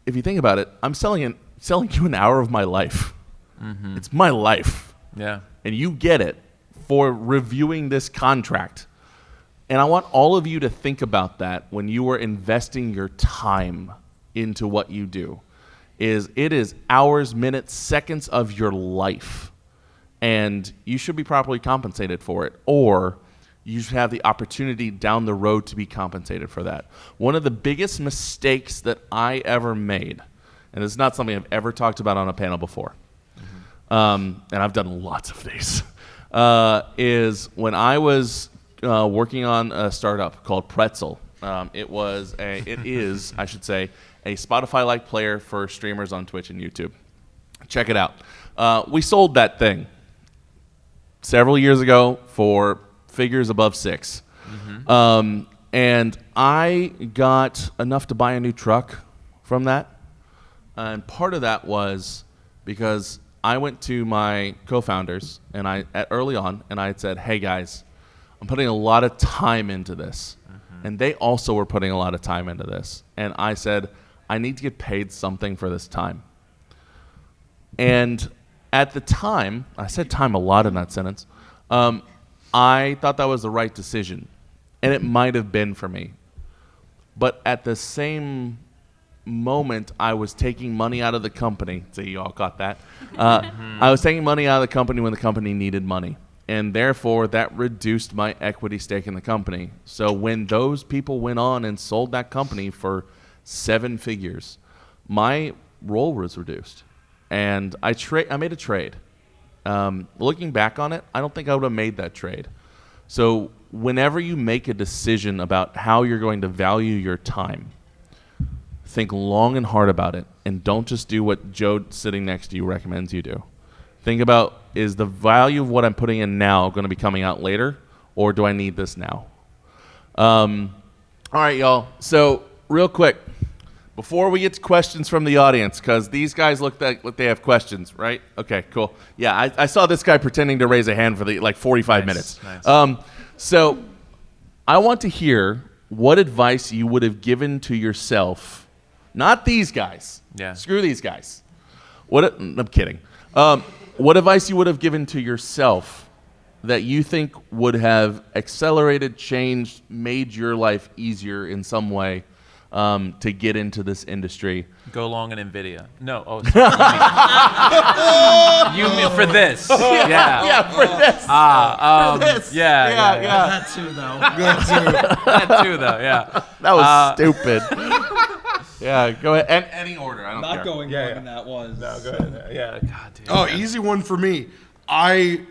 if you think about it, I'm selling you an hour of my life. Mm-hmm. It's my life. Yeah. And you get it for reviewing this contract. And I want all of you to think about that when you are investing your time into what you do. It is hours, minutes, seconds of your life. And you should be properly compensated for it. Or you should have the opportunity down the road to be compensated for that. One of the biggest mistakes that I ever made, and it's not something I've ever talked about on a panel before, and I've done lots of these, is when I was working on a startup called Pretzel. It is, I should say, a Spotify-like player for streamers on Twitch and YouTube. Check it out. We sold that thing several years ago for figures above 6. Mm-hmm. And I got enough to buy a new truck from that. And part of that was because I went to my co-founders early on, and I had said, hey guys, I'm putting a lot of time into this. Mm-hmm. And they also were putting a lot of time into this. And I said, I need to get paid something for this time. And at the time, I said time a lot in that sentence, I thought that was the right decision. And it might have been for me. But at the same moment, I was taking money out of the company. See, you all got that. I was taking money out of the company when the company needed money. And therefore, that reduced my equity stake in the company. So when those people went on and sold that company for 7 figures, my role was reduced. And I made a trade. Looking back on it, I don't think I would have made that trade. So whenever you make a decision about how you're going to value your time, think long and hard about it, and don't just do what Joe sitting next to you recommends you do. Think about, is the value of what I'm putting in now going to be coming out later, or do I need this now? All right, y'all. So real quick, before we get to questions from the audience, because these guys look like they have questions, right? Okay, cool. Yeah, I saw this guy pretending to raise a hand for 45 minutes. Nice. So I want to hear what advice you would have given to yourself, not these guys. Yeah. Screw these guys. I'm kidding. What advice you would have given to yourself that you think would have accelerated, changed, made your life easier in some way to get into this industry? Go long in NVIDIA. No. Oh, you mean for this? Yeah. Yeah, for this. For this. Yeah. That too, though. That too, though. Yeah. That was stupid. Yeah, go ahead. And any order. I don't care. Not going long in that was. No, go ahead. Yeah. God damn. Oh, easy one for me. I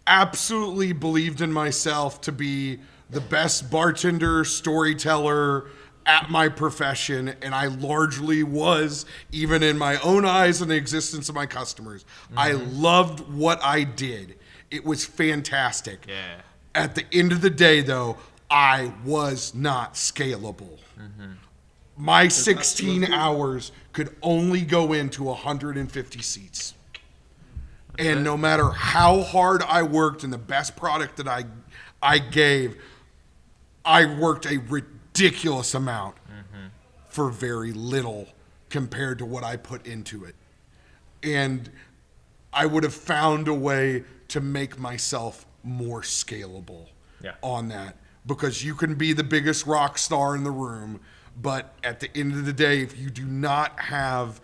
absolutely believed in myself to be the best bartender, storyteller at my profession, and I largely was, even in my own eyes and the existence of my customers. Mm-hmm. I loved what I did. It was fantastic. Yeah. At the end of the day, though, I was not scalable. Mm-hmm. My 16 hours could only go into 150 seats. And no matter how hard I worked and the best product that I gave, I worked a ridiculous amount for very little compared to what I put into it. And I would have found a way to make myself more scalable on that. Because you can be the biggest rock star in the room, but at the end of the day, if you do not have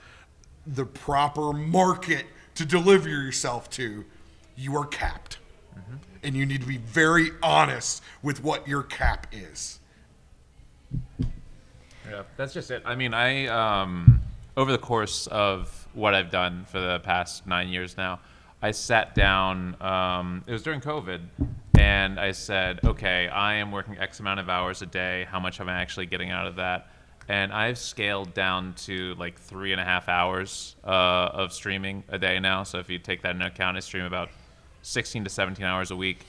the proper market to deliver yourself to, you are capped. Mm-hmm. And you need to be very honest with what your cap is. Yeah, that's just it. I mean, I over the course of what I've done for the past 9 years now, I sat down, it was during COVID, and I said, okay, I am working X amount of hours a day. How much am I actually getting out of that? And I've scaled down to like 3.5 hours of streaming a day now. So if you take that into account, I stream about 16 to 17 hours a week.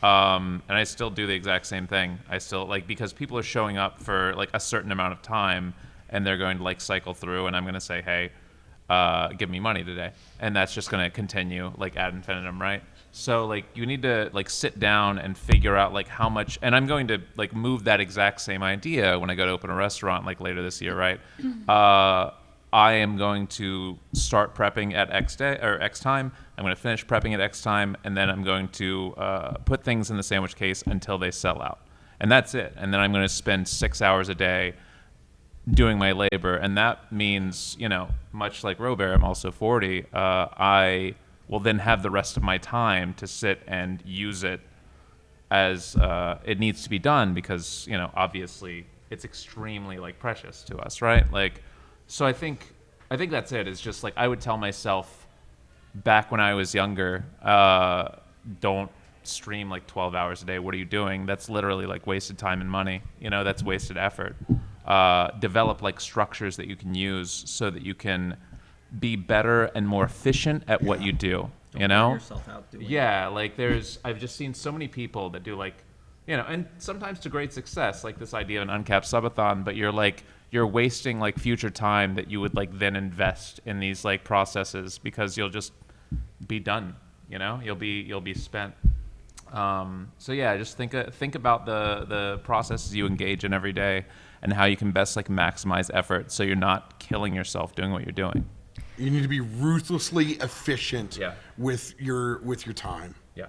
And I still do the exact same thing. I still because people are showing up for like a certain amount of time, and they're going to like cycle through, and I'm going to say, hey, give me money today. And that's just going to continue like ad infinitum, right? So like you need to like sit down and figure out like how much, and I'm going to like move that exact same idea when I go to open a restaurant like later this year, right? I am going to start prepping at X day or X time. I'm going to finish prepping at X time, and then I'm going to put things in the sandwich case until they sell out. And that's it. And then I'm going to spend 6 hours a day doing my labor. And that means, much like Robert, I'm also 40, I will then have the rest of my time to sit and use it as it needs to be done because, obviously it's extremely like precious to us, right? Like, so I think that's it. It's just like I would tell myself back when I was younger, don't stream like 12 hours a day. What are you doing? That's literally like wasted time and money. That's wasted effort. Develop like structures that you can use so that you can be better and more efficient at what you do. Don't burn yourself out doing Yeah, like I've just seen so many people that do like, and sometimes to great success, like this idea of an uncapped subathon, but you're wasting like future time that you would like then invest in these like processes because you'll just be done, you'll be spent. So yeah, just think about the processes you engage in every day and how you can best like maximize effort so you're not killing yourself doing what you're doing. You need to be ruthlessly efficient with your time. Yeah.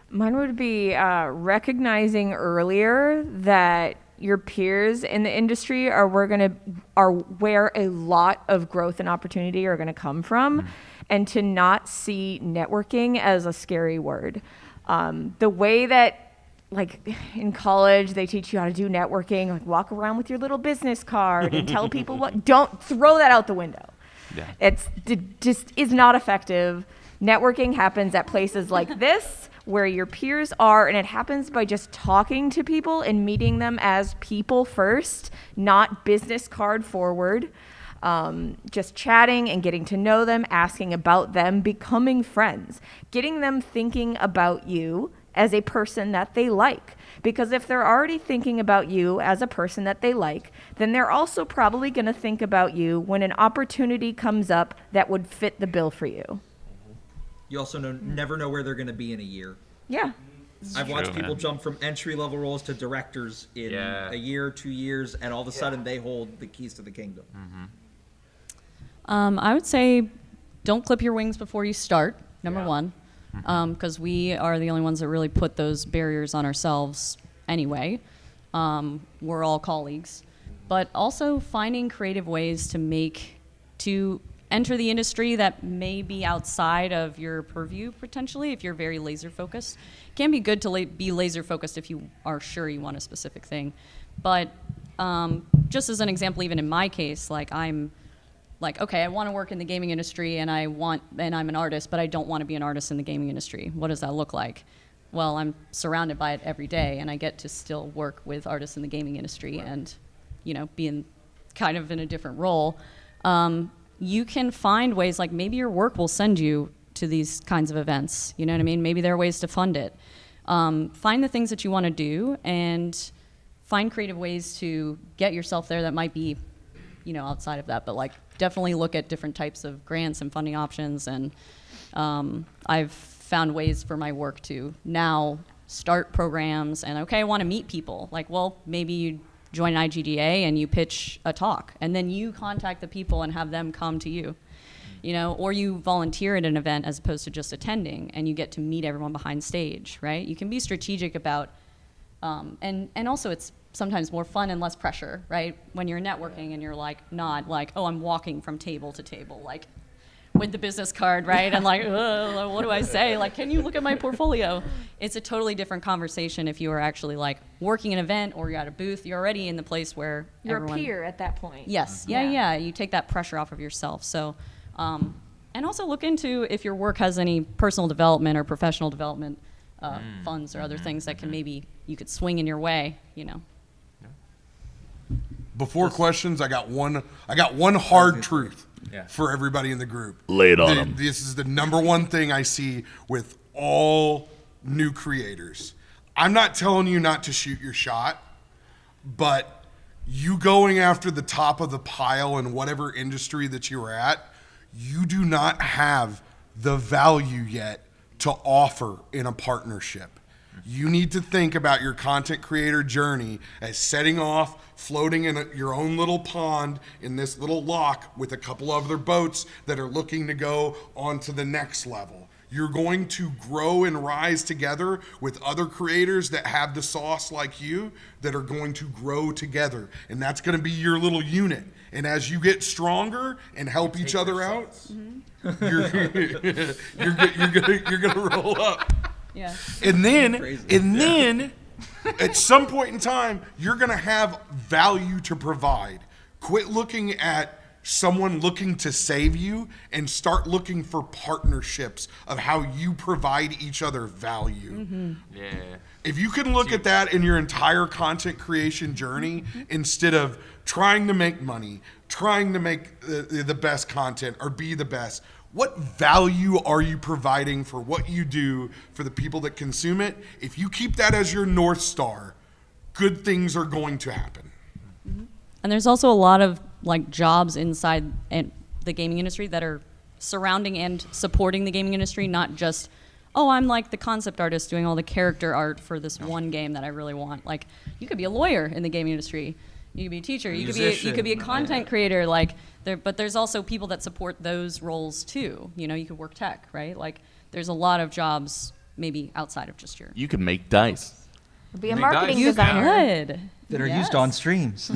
Mine would be recognizing earlier that your peers in the industry are where a lot of growth and opportunity are going to come from, and to not see networking as a scary word. The way that, like in college, they teach you how to do networking, like walk around with your little business card and tell people what. Don't throw that out the window. Yeah. It just is not effective. Networking happens at places like this, where your peers are, and it happens by just talking to people and meeting them as people first, not business card forward. Just chatting and getting to know them, asking about them, becoming friends, getting them thinking about you as a person that they like. Because if they're already thinking about you as a person that they like, then they're also probably going to think about you when an opportunity comes up that would fit the bill for you. You also never know where they're going to be in a year. Yeah. I've watched true, people man. jump from entry-level roles to directors in a year, 2 years, and all of a sudden they hold the keys to the kingdom. I would say don't clip your wings before you start, number one, because we are the only ones that really put those barriers on ourselves anyway. We're all colleagues. But also finding creative ways to enter the industry that may be outside of your purview, potentially, if you're very laser-focused. It can be good to be laser-focused if you are sure you want a specific thing. But just as an example, even in my case, I'm like, okay, I want to work in the gaming industry and I'm an artist, but I don't want to be an artist in the gaming industry. What does that look like? Well, I'm surrounded by it every day, and I get to still work with artists in the gaming industry and, be kind of in a different role. You can find ways, like maybe your work will send you to these kinds of events. You know what I mean? Maybe there are ways to fund it. Find the things that you want to do and find creative ways to get yourself there that might be, outside of that, but definitely look at different types of grants and funding options. And I've found ways for my work to now start programs and, okay, I want to meet people. Maybe you join an IGDA and you pitch a talk, and then you contact the people and have them come to you, or you volunteer at an event as opposed to just attending, and you get to meet everyone behind stage, right? You can be strategic about, and also it's sometimes more fun and less pressure, right? When you're networking and you're not oh, I'm walking from table to table, with the business card, right? And what do I say? Can you look at my portfolio? It's a totally different conversation if you are actually working an event or you're at a booth. You're already in the place where You're everyone, a peer at that point. Yes, yeah. You take that pressure off of yourself. So, and also look into if your work has any personal development or professional development funds or other things that can maybe you could swing in your way, Before questions, I got one hard truth for everybody in the group. Lay it on 'em. This is the number one thing I see with all new creators. I'm not telling you not to shoot your shot, but you going after the top of the pile in whatever industry that you're at, you do not have the value yet to offer in a partnership. You need to think about your content creator journey as setting off, floating in your own little pond in this little lock with a couple other boats that are looking to go on to the next level. You're going to grow and rise together with other creators that have the sauce like you that are going to grow together. And that's going to be your little unit. And as you get stronger and help each other out, you're going to roll up. Yeah. And then at some point in time, you're going to have value to provide. Quit looking at someone looking to save you and start looking for partnerships of how you provide each other value. Yeah. If you can look at that in your entire content creation journey instead of trying to make money, trying to make the best content or be the best, what value are you providing for what you do for the people that consume it? If you keep that as your North Star, good things are going to happen. And there's also a lot of jobs inside the gaming industry that are surrounding and supporting the gaming industry, not just, oh, I'm the concept artist doing all the character art for this one game that I really want. You could be a lawyer in the gaming industry. You could be a teacher. You could be a content creator. But there's also people that support those roles too. You could work tech, right? There's a lot of jobs maybe outside of just your. You can make dice. Be a Make marketing dice. designer. Good. That are Yes. used on streams.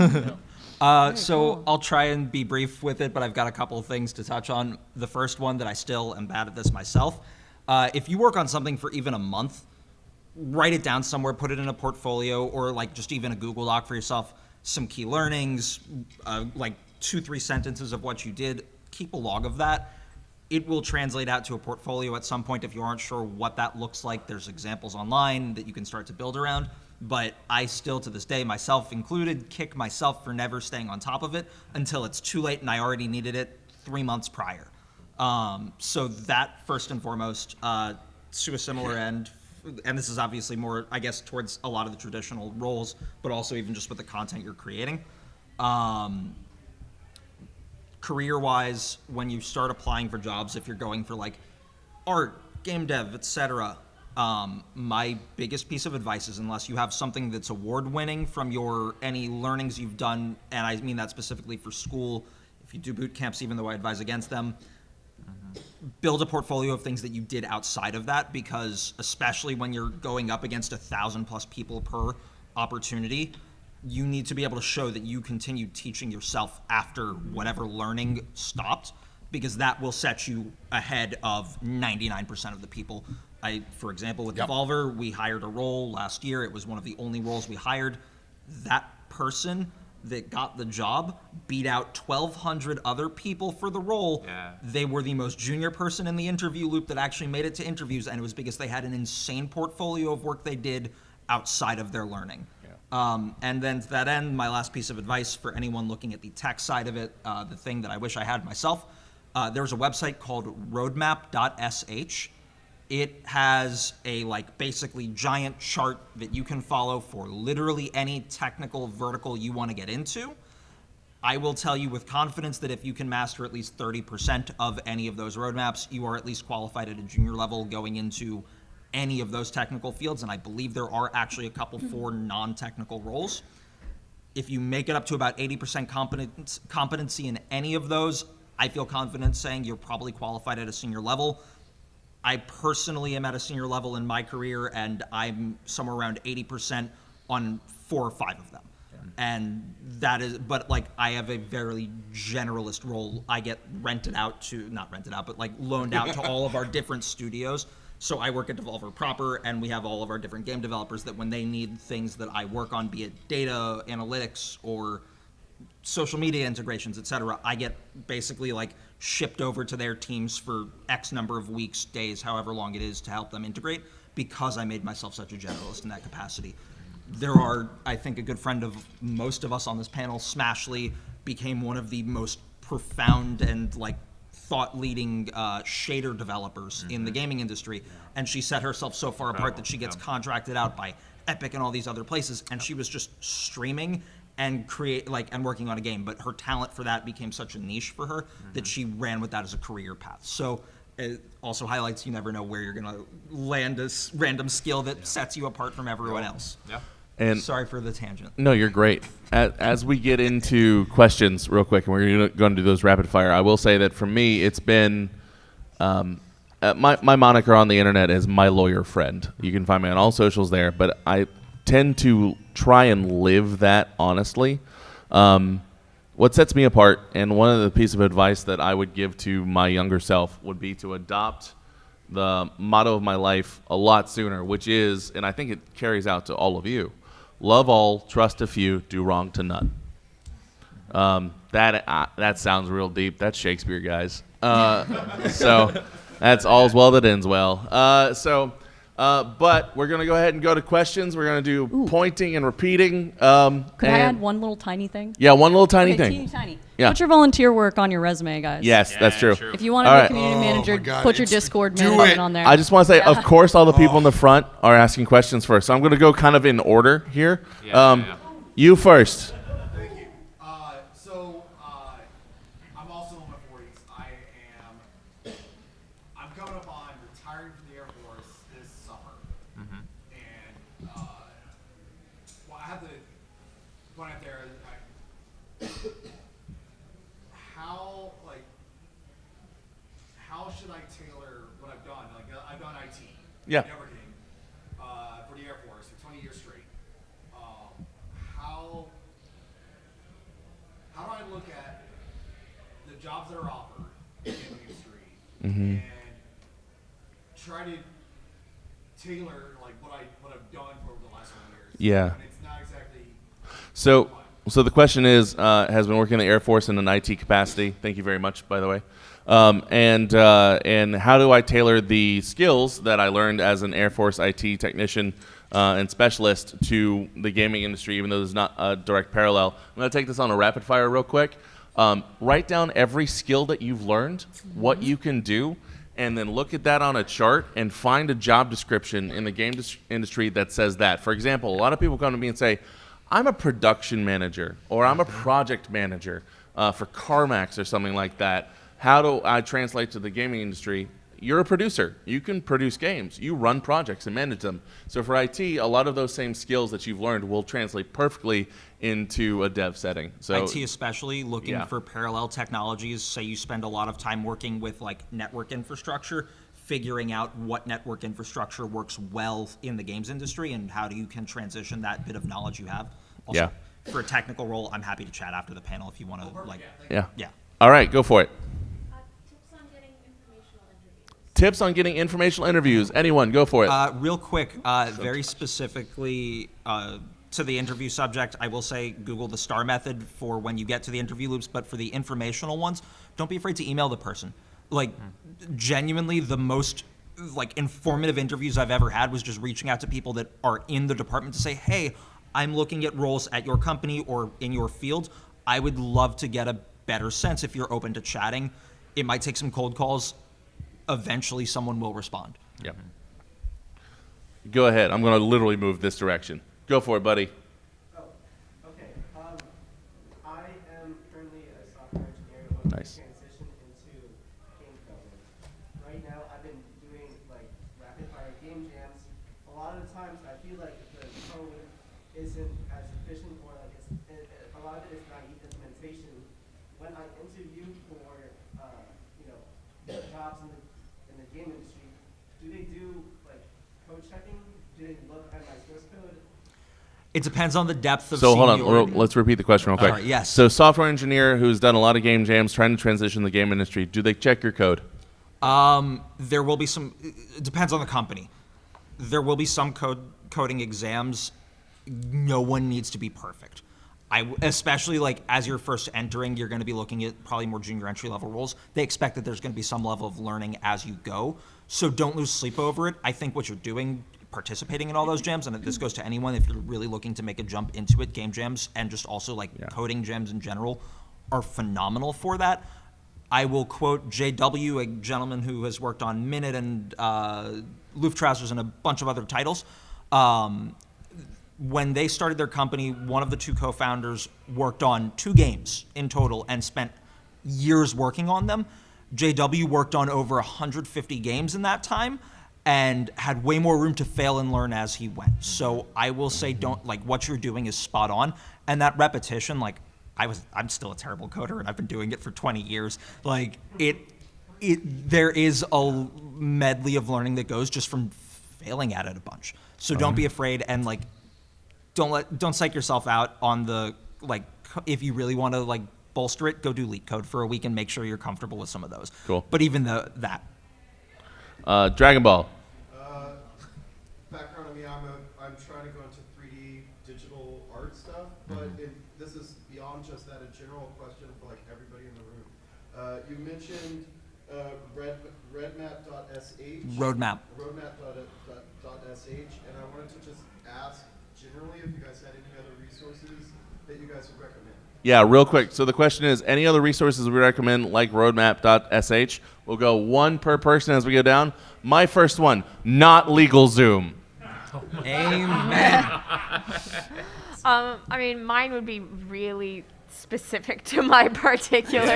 So I'll try and be brief with it, but I've got a couple of things to touch on. The first one that I still am bad at this myself. If you work on something for even a month, write it down somewhere, put it in a portfolio, or like just even a Google Doc for yourself, some key learnings, like 2-3 sentences of what you did. Keep a log of that. It will translate out to a portfolio at some point. If you aren't sure what that looks like, there's examples online that you can start to build around. But I still, to this day, myself included, kick myself for never staying on top of it until it's too late and I already needed it 3 months prior. So that, first and foremost, to a similar end, and this is obviously more, I guess, towards a lot of the traditional roles, but also even just with the content you're creating. Career-wise, when you start applying for jobs, if you're going for like art, game dev, etc., my biggest piece of advice is, unless you have something that's award-winning from any learnings you've done, and I mean that specifically for school, if you do boot camps, even though I advise against them, build a portfolio of things that you did outside of that, because especially when you're going up against 1,000+ people per opportunity, you need to be able to show that you continued teaching yourself after whatever learning stopped, because that will set you ahead of 99% of the people. For example, with Devolver, we hired a role last year. It was one of the only roles we hired. That person that got the job beat out 1,200 other people for the role. Yeah. They were the most junior person in the interview loop that actually made it to interviews, and it was because they had an insane portfolio of work they did outside of their learning. And then to that end, my last piece of advice for anyone looking at the tech side of it, the thing that I wish I had myself, there's a website called roadmap.sh. It has a basically giant chart that you can follow for literally any technical vertical you want to get into. I will tell you with confidence that if you can master at least 30% of any of those roadmaps, you are at least qualified at a junior level going into any of those technical fields, and I believe there are actually a couple for non-technical roles. If you make it up to about 80% competency in any of those, I feel confident saying you're probably qualified at a senior level. I personally am at a senior level in my career, and I'm somewhere around 80% on 4 or 5 of them. And that is, but I have a very generalist role. I get not rented out, but loaned out to all of our different studios. So I work at Devolver proper, and we have all of our different game developers that when they need things that I work on, be it data analytics or social media integrations, etc., I get basically shipped over to their teams for X number of weeks, days, however long it is, to help them integrate, because I made myself such a generalist in that capacity. There are, I think, a good friend of most of us on this panel, Smashly, became one of the most profound and thought-leading shader developers in the gaming industry, and she set herself so far apart that she gets contracted out by Epic and all these other places, and she was just streaming and and working on a game, but her talent for that became such a niche for her that she ran with that as a career path. So it also highlights you never know where you're gonna land a random skill that sets you apart from everyone else. Yeah. And Sorry for the tangent. no, you're great. As we get into questions real quick, and we're going to do those rapid fire, I will say that for me, it's been my moniker on the internet is my lawyer friend. You can find me on all socials there, but I tend to try and live that honestly. What sets me apart, and one of the pieces of advice that I would give to my younger self, would be to adopt the motto of my life a lot sooner, which is, and I think it carries out to all of you, love all, trust a few, do wrong to none. That sounds real deep. That's Shakespeare, guys. So that's all's well that ends well. But we're going to go ahead and go to questions. We're going to do pointing and repeating. Could I add one little tiny thing? Yeah, one little tiny Okay, thing. teeny tiny. Yeah. Put your volunteer work on your resume, guys. Yes, that's true. If you want to All be a right. community manager, my God, put your it's- Discord do management it. on there. I just want to say, of course, all the people in the front are asking questions first. So I'm going to go kind of in order here. Yeah. You first. Thank you. I'm also in my 40s. I'm coming up on retiring from the Air Force this summer. And, well, I have to point out there, how should I tailor what I've done? I've done IT. Yeah. Networking, for the Air Force for 20 years straight. How do I look at the jobs that are offered in the industry and try to tailor what I Yeah. And it's not exactly. So the question is, has been working in the Air Force in an IT capacity. Thank you very much, by the way. And how do I tailor the skills that I learned as an Air Force IT technician and specialist to the gaming industry, even though there's not a direct parallel? I'm going to take this on a rapid fire real quick. Write down every skill that you've learned, what you can do, and then look at that on a chart and find a job description in the game industry that says that. For example, a lot of people come to me and say, I'm a production manager or I'm a project manager for CarMax or something like that. How do I translate to the gaming industry? You're a producer. You can produce games. You run projects and manage them. So for IT, a lot of those same skills that you've learned will translate perfectly into a dev setting. So IT especially looking for parallel technologies. Say you spend a lot of time working with like network infrastructure, figuring out what network infrastructure works well in the games industry and how you can transition that bit of knowledge you have. Also, for a technical role, I'm happy to chat after the panel if you want to Yeah. All right, go for it. Tips on getting informational interviews. Anyone, go for it. Real quick, very specifically to the interview subject, I will say Google the STAR method for when you get to the interview loops, but for the informational ones, don't be afraid to email the person. Like, genuinely, the most like informative interviews I've ever had was just reaching out to people that are in the department to say, hey, I'm looking at roles at your company or in your field. I would love to get a better sense if you're open to chatting. It might take some cold calls. Eventually someone will respond. Yep. Go ahead. I'm going to literally move this direction. Go for it, buddy. Oh, okay. I am currently a software engineer looking to transition into game development. Right now, I've been doing like rapid fire game jams. A lot of the times, I feel like the code isn't as efficient, or like a lot of it is naive implementation. When I interview for jobs in the game industry, do they do like code checking? Do they look at my source code? It depends on the depth of So hold seniority. on, let's repeat the question real quick. All right, yes. So software engineer who's done a lot of game jams, trying to transition the game industry, do they check your code? There will be some, it depends on the company. There will be some coding exams. No one needs to be perfect. Especially like as you're first entering, you're going to be looking at probably more junior entry level roles. They expect that there's going to be some level of learning as you go. So don't lose sleep over it. I think what you're doing, participating in all those jams, and this goes to anyone if you're really looking to make a jump into it, game jams and just also like coding jams in general are phenomenal for that. I will quote JW, a gentleman who has worked on Minute and Lufttrousers and a bunch of other titles. When they started their company, one of the two co-founders worked on 2 games in total and spent years working on them. JW worked on over 150 games in that time and had way more room to fail and learn as he went. So I will say, don't like what you're doing is spot on, and that repetition, like I'm still a terrible coder and I've been doing it for 20 years. Like there is a medley of learning that goes just from failing at it a bunch. So don't be afraid, and like don't psych yourself out on the like if you really want to like bolster it, go do leak code for a week and make sure you're comfortable with some of those. Cool. But even that. Dragon Ball. Background on me, I'm trying to go into 3D digital art stuff, but this is beyond just that, a general question for like everybody in the room. You mentioned redmap.sh. Roadmap. Roadmap.sh, and I wanted to just ask generally if you guys had any other resources that you guys would recommend. Yeah, real quick. So the question is, any other resources we recommend like roadmap.sh? We'll go one per person as we go down. My first one, not LegalZoom. Amen. I mean, mine would be really specific to my particular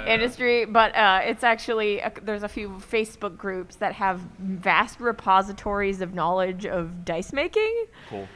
industry, but it's actually there's a few Facebook groups that have vast repositories of knowledge of dice making. Cool.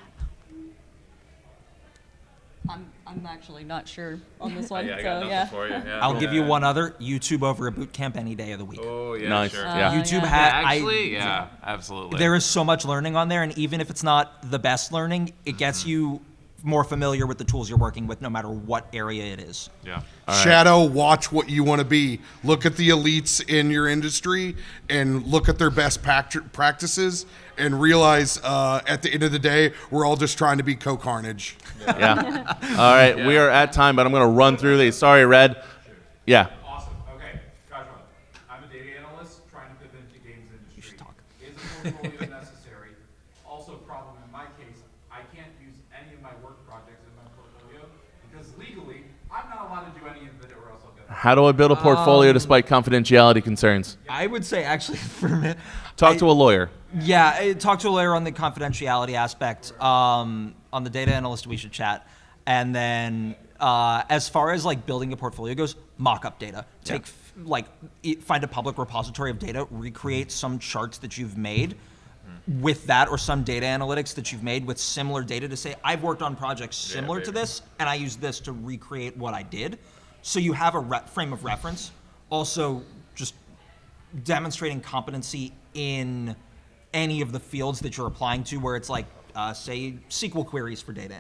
I'm actually not sure on this one. I so got nothing yeah. for you. Yeah. I'll give you one other. YouTube over a boot camp any day of the week. Oh yeah, Nice. sure. Yeah. YouTube Actually, absolutely. There is so much learning on there, and even if it's not the best learning, it gets you more familiar with the tools you're working with, no matter what area it is. Yeah. Shadow, watch what you want to be. Look at the elites in your industry and look at their best practices and realize at the end of the day, we're all just trying to be co-carnage. Yeah. All right, we are at time, but I'm going to run through these. Sorry, Red. Yeah. Awesome. Okay. Gotcha. I'm a data analyst trying to pivot into games industry. You should talk. Is a portfolio necessary? Also, problem in my case, I can't use any of my work projects in my portfolio because legally, I'm not allowed to do any of it or else I'll get. How do I build a portfolio despite confidentiality concerns? I would say, actually, for a minute, Talk to a lawyer. Yeah, talk to a lawyer on the confidentiality aspect. On the data analyst, we should chat. And then as far as like building a portfolio goes, mock up data. Find a public repository of data, recreate some charts that you've made with that, or some data analytics that you've made with similar data to say, I've worked on projects similar to this, and I use this to recreate what I did. So you have a frame of reference. Also, just demonstrating competency in any of the fields that you're applying to, where it's like, say, SQL queries for data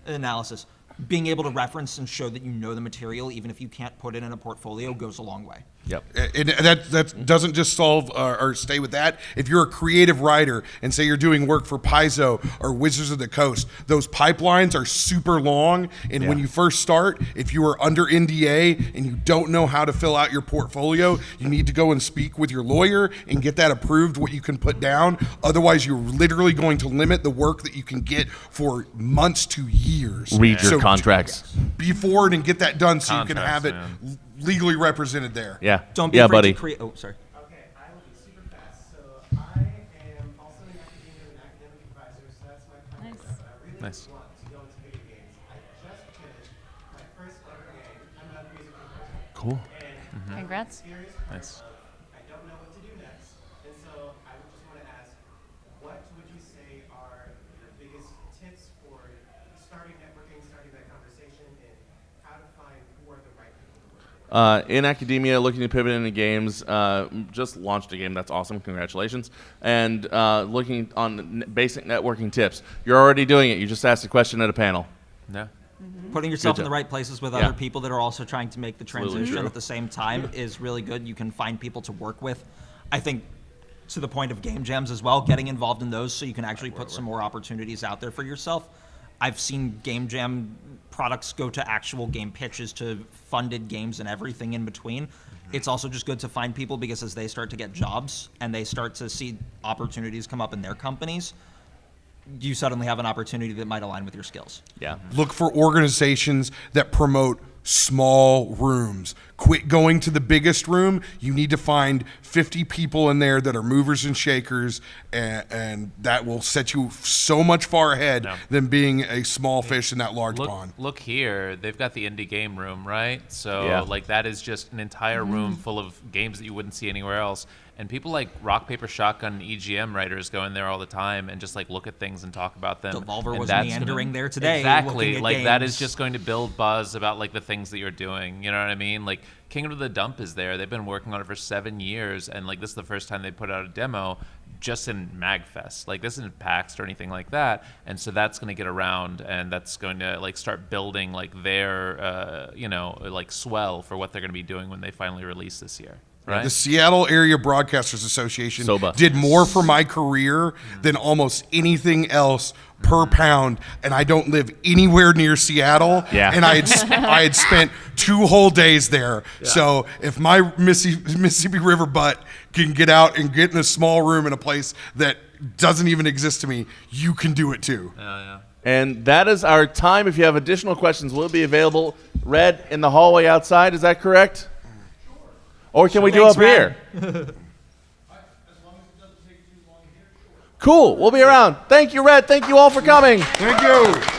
analysis. Being able to reference and show that you know the material, even if you can't put it in a portfolio, goes a long way. Yep. And that doesn't just solve or stay with that. If you're a creative writer and say you're doing work for Paizo or Wizards of the Coast, those pipelines are super long. And when you first start, if you are under NDA and you don't know how to fill out your portfolio, you need to go and speak with your lawyer and get that approved, what you can put down. Otherwise, you're literally going to limit the work that you can get for months to years. Read your contracts. Be forward and get that done so you can Contracts, have it man. legally represented there. Yeah. Don't be yeah, afraid buddy. to create. Oh, sorry. Okay, I will be super fast. So I am also an academia and academic advisor, so that's my primary job. But I really Nice. want to go into video games. I just finished my first ever game. I'm a music composer. Cool. And Congrats. serious Nice. I don't know what to do next. And so I would just want to ask, what would you say are your biggest tips for starting networking, starting that conversation, and how to find who are the right people to work with? In academia, looking to pivot into games, just launched a game. That's awesome. Congratulations. And looking on basic networking tips. You're already doing it. You just asked a question at a panel. Yeah. Putting yourself Good in the job. right places with Yeah. other people that are also trying to make the Absolutely transition true. at the same time is really good. You can find people to work with. I think to the point of game jams as well, getting involved in those so you can actually put some more opportunities out there for yourself. I've seen game jam products go to actual game pitches, to funded games and everything in between. It's also just good to find people, because as they start to get jobs and they start to see opportunities come up in their companies, you suddenly have an opportunity that might align with your skills. Yeah. Look for organizations that promote small rooms. Quit going to the biggest room. You need to find 50 people in there that are movers and shakers, and that will set you so much far ahead than being a small fish in that large pond. Look here, they've got the indie game room, right? So Yeah. like that is just an entire room full of games that you wouldn't see anywhere else. And people like Rock Paper Shotgun EGM writers go in there all the time and just like look at things and talk about them. Devolver And was that's meandering gonna, there today, Exactly. looking at Like that is games. just going to build buzz about like the things that you're doing. You know what I mean? Like Kingdom of the Dump is there. They've been working on it for 7 years, and like this is the first time they put out a demo just in MAGFest. Like this isn't PAX or anything like that. And so that's going to get around, and that's going to like start building like their like swell for what they're going to be doing when they finally release this year. Right? The Seattle Area Broadcasters Association SOBA. did more for my career than almost anything else per pound, and I don't live anywhere near Seattle. Yeah. And I had spent 2 whole days there. So if my Mississippi River butt can get out and get in a small room in a place that doesn't even exist to me, you can do it too. And that is our time. If you have additional questions, we'll be available. Red, in the hallway outside. Is that correct? Or can we do Thanks, up here? Cool. We'll be around. Thank you, Red. Thank you all for coming. Thank you.